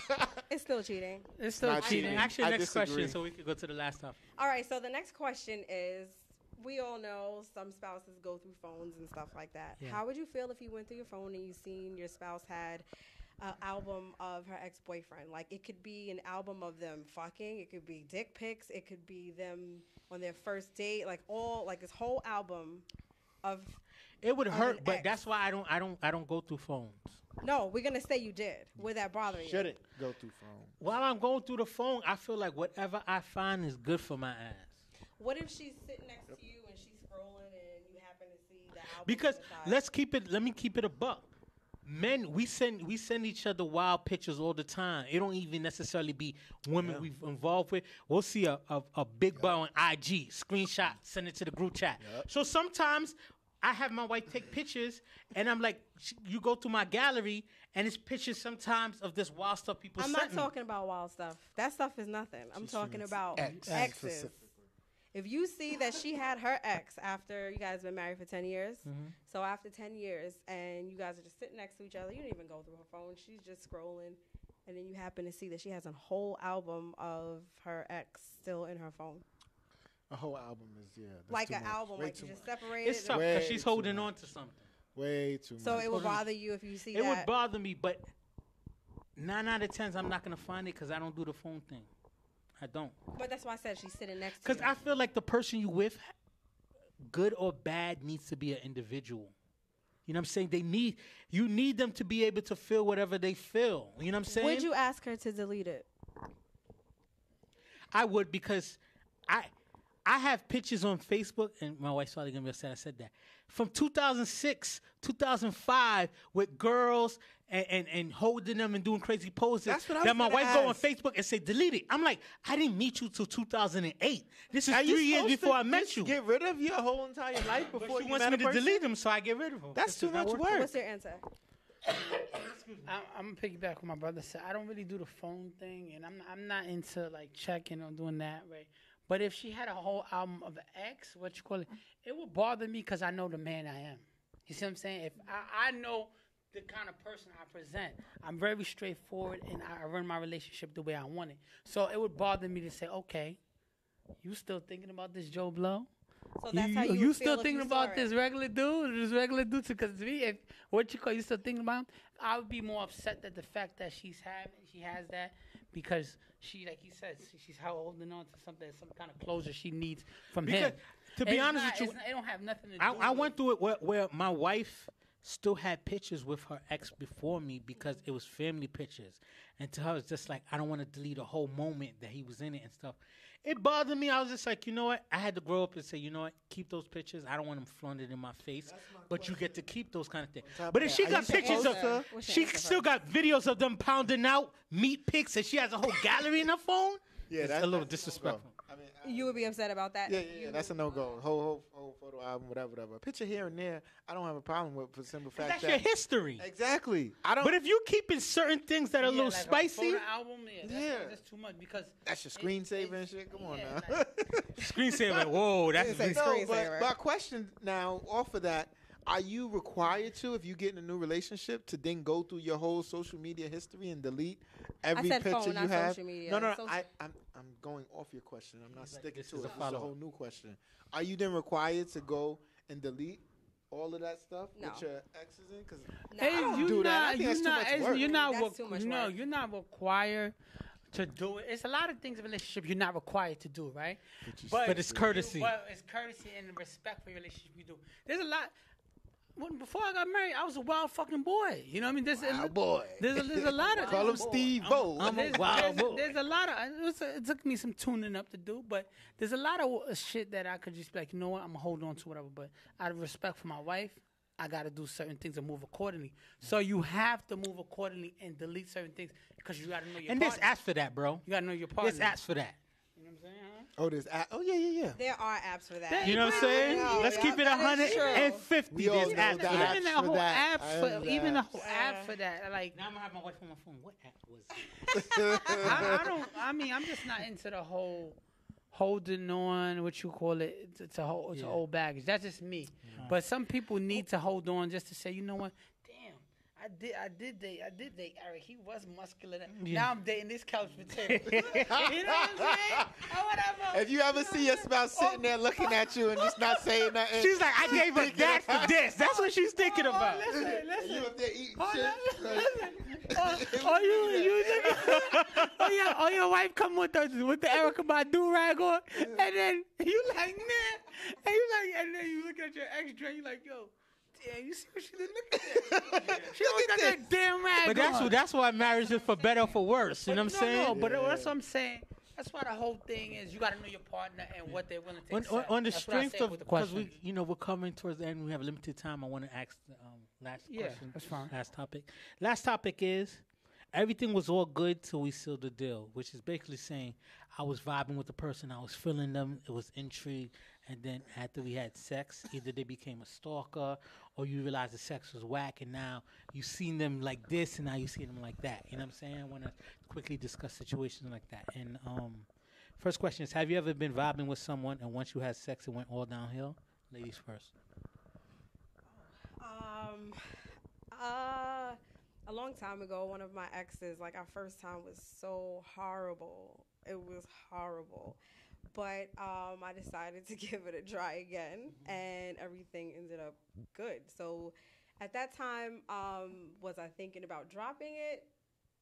It's still cheating. It's still Not cheating. cheating. Actually, I next disagree. question so we can go to the last topic. All right, so the next question is, we all know some spouses go through phones and stuff like that. Yeah. How would you feel if you went through your phone and you seen your spouse had an album of her ex-boyfriend? Like, it could be an album of them fucking, it could be dick pics, it could be them on their first date, like this whole album of. It would Of hurt, an but ex. that's why I don't go through phones. No, we're gonna say you did. Would that bother you? shouldn't go through phone. While I'm going through the phone, I feel like whatever I find is good for my ass. What if she's sitting next to you and she's scrolling and you happen to see the album? Because on the side? let me keep it a buck. Men, we send each other wild pictures all the time. It don't even necessarily be women we've involved with. We'll see a big boy on IG, screenshot, send it to the group chat. So sometimes I have my wife take pictures, and I'm like, you go through my gallery, and it's pictures sometimes of this wild stuff people I'm sent not me. talking about wild stuff. That stuff is nothing. I'm talking about Ex exes. specifically. If you see that she had her ex after you guys been married for 10 years, so after 10 years, and you guys are just sitting next to each other, you didn't even go through her phone. She's just scrolling, and then you happen to see that she has a whole album of her ex still in her phone. A whole album is, that's Like too an much. album, Way like too you just much. separated. It's tough because Way she's too holding much. on to something. Way too So much. it would bother you if you see It that. would bother me, but 9 out of 10 I'm not gonna find it because I don't do the phone thing. I don't. But that's why I said she's sitting next to Because you. I feel like the person you with, good or bad, needs to be an individual. You know what I'm saying? You need them to be able to feel whatever they feel. You know what I'm saying? Would you ask her to delete it? I would, because I have pictures on Facebook, and my wife's probably gonna be upset I said that, from 2006, 2005, with girls and holding them and doing crazy poses. That's what I was that my gonna wife go on ask. Facebook and say delete it. I'm like, I didn't meet you till 2008. This is Are 3 you years supposed before to I met just you. Get rid of your whole entire life But before she you wants met me a to person? delete them, so I get rid of them. That's This too is not much working. work. What's your answer? I'm gonna piggyback what my brother said. I don't really do the phone thing, and I'm not into like checking or doing that way. But if she had a whole album of an ex, what you call it, it would bother me because I know the man I am. You see what I'm saying? If I know the kind of person I present, I'm very straightforward, and I run my relationship the way I want it. So it would bother me to say, okay, you still thinking about this Joe Blow? So that's how you you would still feel if thinking you saw about it. this regular dude? Because to me, if you still thinking about him, I would be more upset that the fact that she has that because she, like he said, she's holding on to something, some kind of closure she needs from him. To be honest with you, it don't have nothing to do. I with went through it where my wife still had pictures with her ex before me because it was family pictures. And to her, it's just like, I don't want to delete a whole moment that he was in it and stuff. It bothered me. I was just like, you know what? I had to grow up and say, you know what? Keep those pictures. I don't want them flaunted in my face. But you get to keep those kind of things. But if she got pictures of, she still got videos of them pounding out meat pics and she has a whole gallery in her phone. Yeah, that's a little disrespectful. You would be upset about that? Yeah, that's a no-go. Whole photo album, whatever. A picture here and there, I don't have a problem with for the simple fact That's that your history. Exactly. I don't. But if you keeping certain things that are a little like spicy, A photo album, that's too much because that's your screensaver and shit. Come on now. screensaver. Whoa, that's It's No, screensaver. but my question now, off of that, are you required to, if you get in a new relationship, to then go through your whole social media history and delete every said picture phone, you not have? social media. No, Social- I'm going off your question. I'm not sticking this to is it. a It's a follow-up. whole new question. Are you then required to go and delete all of that stuff No. with your exes in? Because Hey, I don't you do that. I not, think you that's too not, much it's- work. you're not, That's too much no, work. you're not required to do it. It's a lot of things in a relationship you're not required to do, right? But it's courtesy. But it's courtesy and respect for your relationship you do. There's a lot. Before I got married, I was a wild fucking boy. You know what I mean? Wild boy. There's a lot of Call him Steve-O. I'm a wild boy. There's a lot of. It took me some tuning up to do, but there's a lot of shit that I could just be like, you know what, I'm gonna hold on to whatever. But out of respect for my wife, I got to do certain things and move accordingly. So you have to move accordingly and delete certain things because you got to know your And partner. there's apps for that, bro. You got to know your partner. There's apps for that. You know what I'm saying? Huh? Oh, there's yeah. There are apps for that. You know what I'm saying? No, Let's yeah, keep it that is true. 150. We all There's know apps that. for that. Even the for whole that. app I for am even the that. whole app for that. Like Now I'm gonna have my wife on my phone. What app was it? I don't. I mean, I'm just not into the whole holding on. What you call it? To old baggage. That's just me. But some people need to hold on just to say, you know what? Damn, I did date Eric. He was muscular. Now I'm dating this couch potato. You know what I'm saying? Or whatever. If you ever see your spouse sitting there looking at you and just not saying nothing, She's like, I gave her thinking that about- for this. That's what she's thinking about. Listen. and you up there eating Hold shit. on, like- Oh, your wife come with the Erica Badu rag on, and then you like, man, and then you look at your extra, and you like, yo, damn, you see what she did? Look at that. She always got that damn rag But on. that's why marriage is for better or for worse. You know what I'm saying? No, but that's what I'm saying. That's why the whole thing is you got to know your partner and what they're willing to accept. On the That's what I strength said of, with the because question. we're coming towards the end. We have limited time. I want to ask the last question. That's fine. Last topic is everything was all good till we sealed the deal, which is basically saying I was vibing with the person, I was feeling them, it was intrigue, and then after we had sex, either they became a stalker or you realized the sex was whack, and now you seen them like this, and now you see them like that. You know what I'm saying? I want to quickly discuss situations like that. And first question is, have you ever been vibing with someone, and once you had sex, it went all downhill? Ladies first. A long time ago, one of my exes, like our first time was so horrible. It was horrible. But I decided to give it a try again, and everything ended up good. So at that time, was I thinking about dropping it?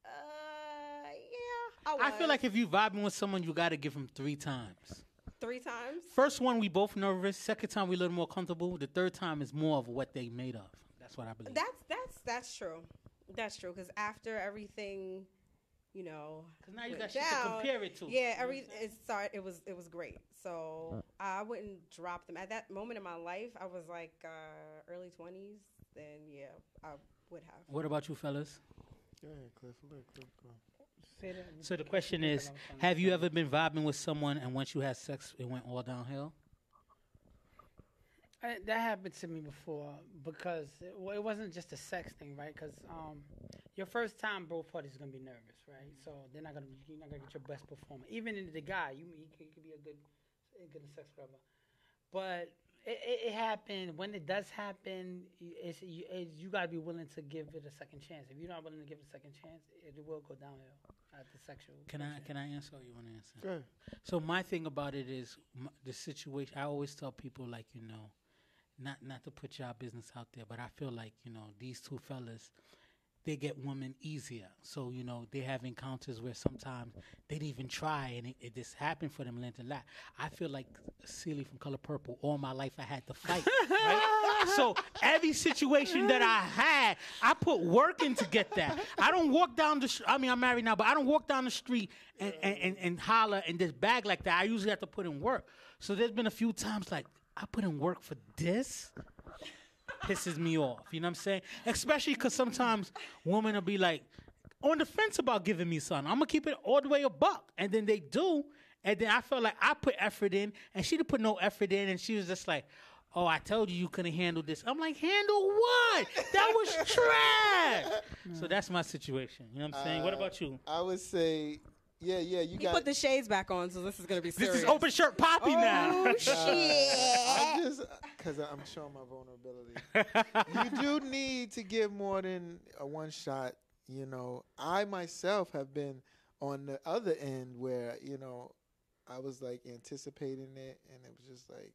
Yeah, I was. I feel like if you vibing with someone, you got to give them 3 times. 3 times? First one, we both nervous. Second time, we a little more comfortable. The third time is more of what they made of. That's what I believe. That's true. That's true, because after everything, you know, Because now you went got shit to down, compare it to. Yeah, it was great. So I wouldn't drop them. At that moment in my life, I was like early 20s. Then yeah, I would have. What about you, fellas? Go ahead, Cliff. Go. So the question is, have you ever been vibing with someone and once you had sex, it went all downhill? That happened to me before because it wasn't just a sex thing, right? Because your first time, both parties are gonna be nervous, right? So you're not gonna get your best performance. Even in the guy, he could be a good sex lover, but it happened. When it does happen, you gotta be willing to give it a second chance. If you're not willing to give it a second chance, it will go downhill at the sexual. Can I answer or you want to answer? Sure. So my thing about it is the situation. I always tell people, like, not to put y'all business out there, but I feel like, these two fellas, they get women easier. So, they have encounters where sometimes they didn't even try, and it just happened for them. I feel like Celie from Color Purple. All my life I had to fight. Right? So every situation that I had, I put work in to get that. I don't walk down the street. I mean, I'm married now, but I don't walk down the street and holler and just bag like that. I usually have to put in work. So there's been a few times like, I put in work for this. Pisses me off, you know what I'm saying? Especially because sometimes women will be like on the fence about giving me something. I'm gonna keep it all the way a buck, and then they do, and then I felt like I put effort in, and she didn't put no effort in, and she was just like, "Oh, I told you couldn't handle this." I'm like, "Handle what? That was trash." So that's my situation. You know what I'm saying? What about you? I would say, yeah, you He got. put the shades back on, so this is gonna be serious. This is open shirt Poppy now. Oh shit! I just because I'm showing my vulnerability. You do need to give more than a one shot. I myself have been on the other end where I was like anticipating it, and it was just like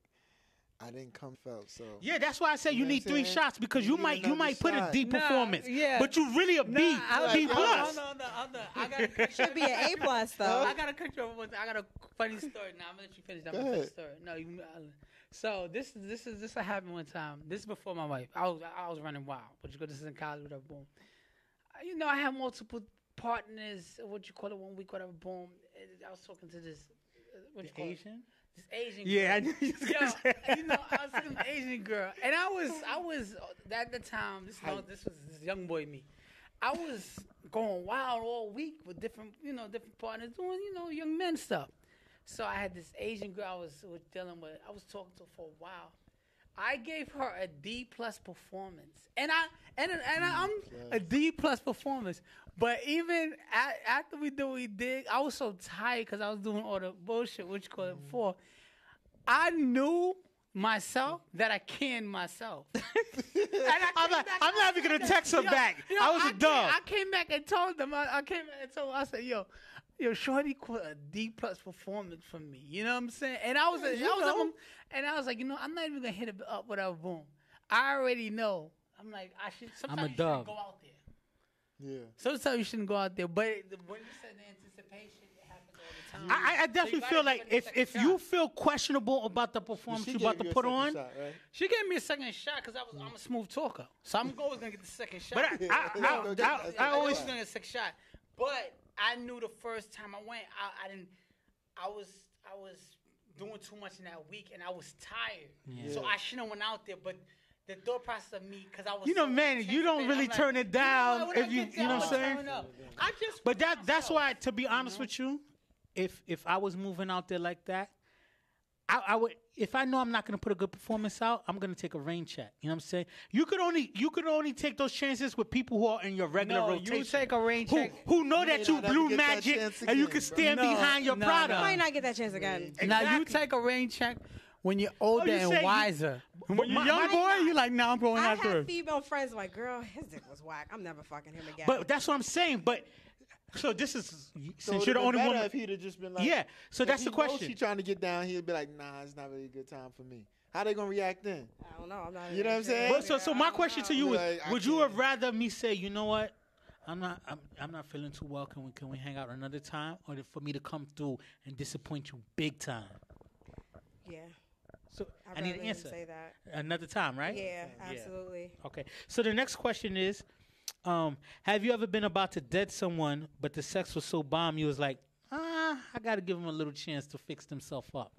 I didn't come felt so. Yeah, that's why I say you know what need I'm 3 saying? shots because You you need might another put a shot. D performance, but you really a B plus. No. I gotta cut Should be an A+ though. I gotta cut you off. I got a funny story. Now I'm gonna let you finish. I'm Go gonna finish ahead. the story. No, you. So this what happened one time. This is before my wife. I was running wild. But you go. This is in college. Whatever. Boom. I had multiple partners. What you call it? 1 week. Whatever. Boom. I was talking to this. What you call it? Asian? This Asian. Yeah, girl. I knew you was Yo, gonna say. I was talking to an Asian girl, and I was at the time. This was this young boy me. I was going wild all week with different partners doing young men stuff. So I had this Asian girl I was dealing with. I was talking to her for a while. I gave her a D+ performance, and I'm a D+ performance. But even after we did what we did, I was so tired because I was doing all the bullshit, what you call it, before. I knew myself that I canned myself. I'm not even gonna text her back. I was a dog. I came back and told them. I said, yo, Shorty quit a D+ performance from me. You know what I'm saying? And I was like, I'm not even gonna hit it up without boom. I already know. I'm like, sometimes you shouldn't go out there. Yeah. Sometimes you shouldn't go out there. But when you said the anticipation, it happens all the time. I definitely feel like if you feel questionable about the performance She you about gave to you a put second on, shot, right? She gave me a second shot because I'm a smooth talker. So I'm always going to get the second shot. but I I always always going to get a second shot. But I knew the first time I went, I was doing too much in that week and I was tired. Yeah. So I shouldn't have went out there. But the thought process of me, because I was man, you don't really turn it down if you know what I'm saying. But that's why, to be honest with you, if I was moving out there like that, I would, if I know I'm not gonna put a good performance out, I'm gonna take a rain check. You know what I'm saying? You could only take those chances with people who are in your regular rotation. You take a rain check. Who know that you not ever blew get that magic chance and you again, can stand bro. behind your No, product. I might not get that chance again. Now you Exactly. take a rain check when you're older you say and you- wiser. When you're My- young my- boy, you're like, I'm going I after have him. female friends like, girl, his dick was whack. I'm never fucking him again. But that's what I'm saying. But so this is So since it you're the would've only been better woman. if he'd have just been like, Yeah. So if that's he the knows question. She trying to get down, he'd be like, nah, it's not really a good time for me. How they gonna react then? I don't know. I'm not. You know what I'm saying? But so my question to you is: Like, I would you can't. have rather me say, you know what, I'm not feeling too well. Can we hang out another time, or for me to come through and disappoint you big time? Yeah. So I'd I need rather an him answer. say that. Another time, right? Yeah, absolutely. Okay. So the next question is, have you ever been about to dead someone, but the sex was so bomb you was like, I got to give him a little chance to fix themselves up?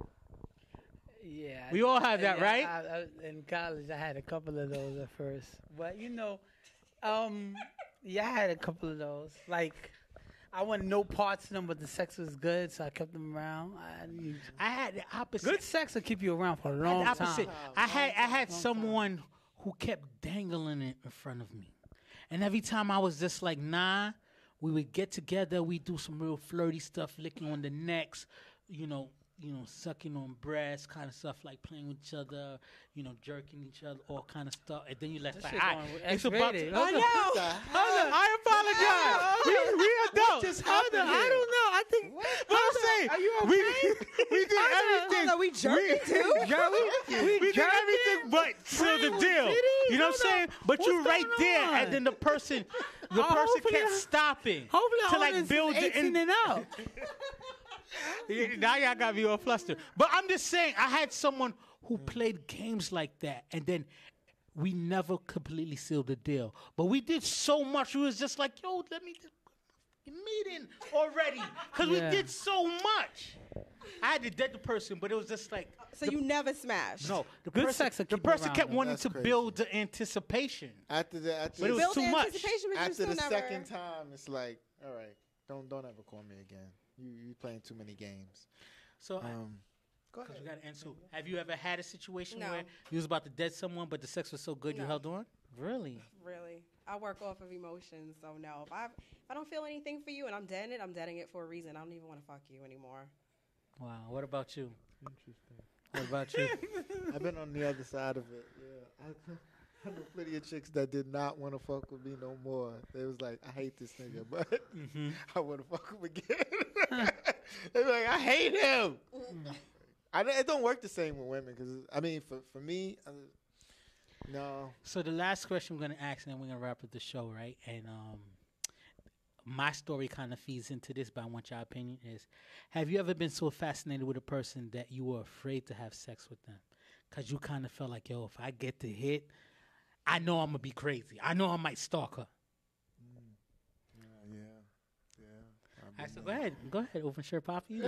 Yeah, We all have that, right? In college, I had a couple of those at first, but yeah, I had a couple of those. Like, I wanted no parts of them, but the sex was good, so I kept them around. I had the opposite. Good sex will keep you around for a I long had the time. opposite. I had someone who kept dangling it in front of me, and every time I was just like, nah, we would get together, we do some real flirty stuff, licking on the necks, sucking on breasts, kind of stuff, like playing with each other, jerking each other, all kind of stuff. And then you let it's about to, I know. I apologize. We adults. I don't know. I think. What I'm saying. Are you okay? We did everything. Are we jerking too? We did everything but seal the deal. You know what I'm saying? But you right there, and then the person kept stopping Hopefully, to like build the 18 and up. Now y'all got me all flustered. But I'm just saying, I had someone who played games like that, and then we never completely sealed the deal. But we did so much. We was just like, yo, let me just meeting already, because we did so much. I had to dead the person, but it was just like. So you never smashed? No, the Good person, sex will the keep you person around, kept though. wanting That's to crazy. build the anticipation. After But it was Build too the much. anticipation, but you after still the never. second time, it's like, all right, don't ever call me again. You playing too many games. So. Go Because ahead. we got to answer. Have you ever had a situation No. where you was about to dead someone, but the sex was so good you No. held on? Really? Really, I work off of emotions, so no. If I don't feel anything for you and I'm deading it for a reason. I don't even want to fuck you anymore. Wow. What about you? Interesting. What about you? I've been on the other side of it. Yeah, I know plenty of chicks that did not want to fuck with me no more. They was like, I hate this nigga, but I want to fuck him again. They were like, I hate him. It don't work the same with women because I mean, for me, no. So the last question we're gonna ask, and then we're gonna wrap up the show, right? And my story kind of feeds into this, but I want your opinion. Is have you ever been so fascinated with a person that you were afraid to have sex with them because you kind of felt like, yo, if I get to hit, I know I'm gonna be crazy. I know I might stalk her. Yeah. I said, go ahead, open shirt, Poppy.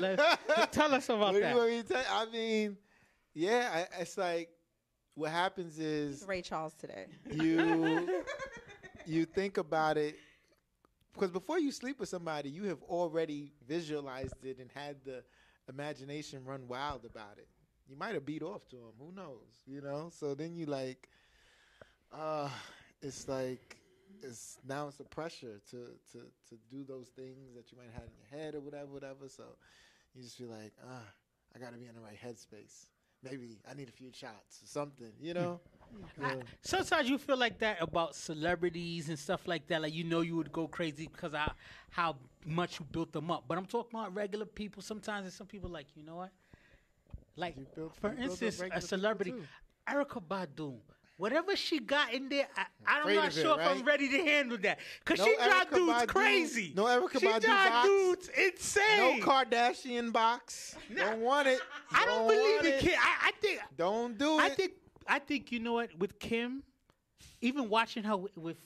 Tell us about What do you that. want me to tell you? I mean, yeah, it's like what happens is Ray Charles today. you think about it because before you sleep with somebody, you have already visualized it and had the imagination run wild about it. You might have beat off to him, who knows, So then you like, it's like. Now it's a pressure to do those things that you might have in your head or whatever. So you just feel like, I got to be in the right headspace. Maybe I need a few shots or something, Sometimes you feel like that about celebrities and stuff like that. Like, you would go crazy because of how much you built them up. But I'm talking about regular people. Sometimes there's some people like, you know what? Like, for instance, a celebrity, Erykah Badu. Whatever she got in there, I'm not sure if I'm ready to handle that. Because she drive dudes crazy. No Erykah Badu box. She drive dudes insane. No Kardashian box. Don't want it. I don't believe it, Kim. I think. Don't do it. I think, you know what, with Kim, even watching her with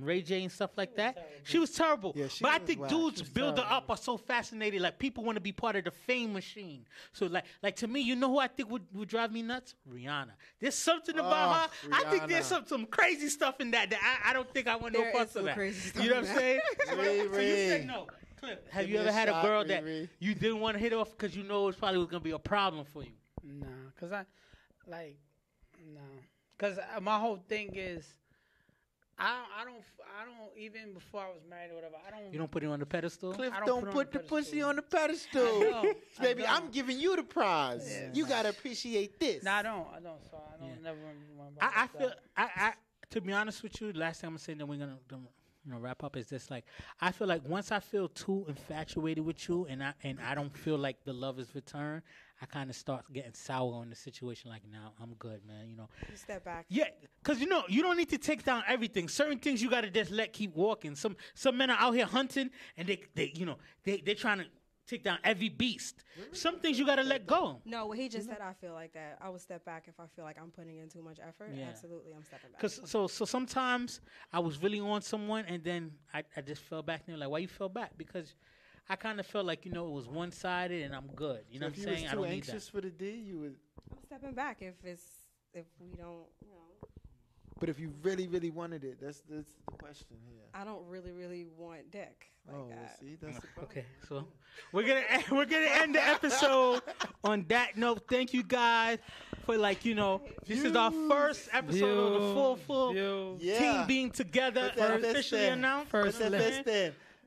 Ray J and stuff like that, she was terrible. Yeah, but I think dudes build her up are so fascinated. Like, people want to be part of the fame machine. So, like to me, you know who I think would drive me nuts? Rihanna. There's something about her. I think there's some crazy stuff in that I don't think I want no parts of that. You know what I'm saying? So you say no. Cliff, have you ever had a girl that you didn't want to hit off because you know it probably was going to be a problem for you? Nah, because my whole thing is, I don't even before I was married or whatever. You don't put it on the pedestal. Cliff, I don't put the pussy on the pedestal. Baby, I'm giving you the prize. Yeah. You gotta appreciate this. No, I don't. So I don't never. I feel. To be honest with you, the last thing I'm gonna say, then we're gonna wrap up, is just like, I feel like once I feel too infatuated with you and I don't feel like the love is returned, I kind of start getting sour on the situation. Like, now I'm good, man. You step back. Yeah, because you don't need to take down everything. Certain things you got to just let keep walking. Some men are out here hunting and they trying to take down every beast. Some things you got to let go. No, what he just said, I feel like that. I would step back if I feel like I'm putting in too much effort. Yeah. Absolutely, I'm stepping back. Cause so sometimes I was really on someone and then I just fell back. And they're like, why you fell back? Because I kind of felt like, it was one-sided and I'm good. You know what I'm saying? I don't need that. If you was too anxious for the D, you would. I'm stepping back if we don't, But if you really, really wanted it, that's the question here. I don't really, really want dick like that. Well, see, that's the problem. Okay, so we're gonna end the episode on that note. Thank you guys for this is our first episode of the full team being together. Officially announced. First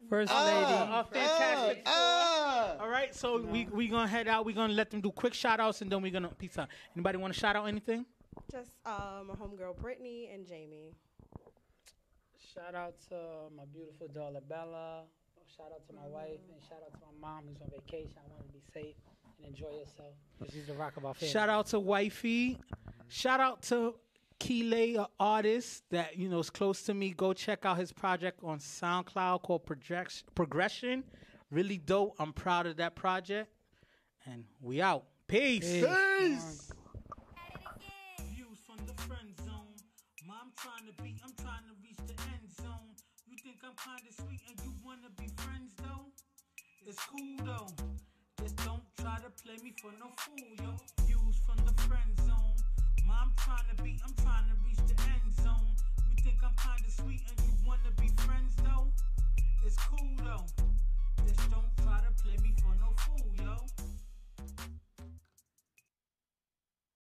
First lady. Fantastic. All right, so we gonna head out. We gonna let them do quick shout outs and then we're gonna peace out. Anybody want to shout out anything? Just my homegirl Brittany and Jamie. Shout out to my beautiful daughter Bella. Shout out to my wife and shout out to my mom who's on vacation. I want to be safe and enjoy yourself. She's the rock of our family. Shout out to Wifey. Shout out to Keeley, an artist that is close to me. Go check out his project on SoundCloud called Progression. Really dope. I'm proud of that project. And we out. Peace. Peace. Views from the friend zone. I'm trying to reach the end zone. You think I'm kind of sweet and you want to be friends though? It's cool though. Just don't try to play me for no fool, yo.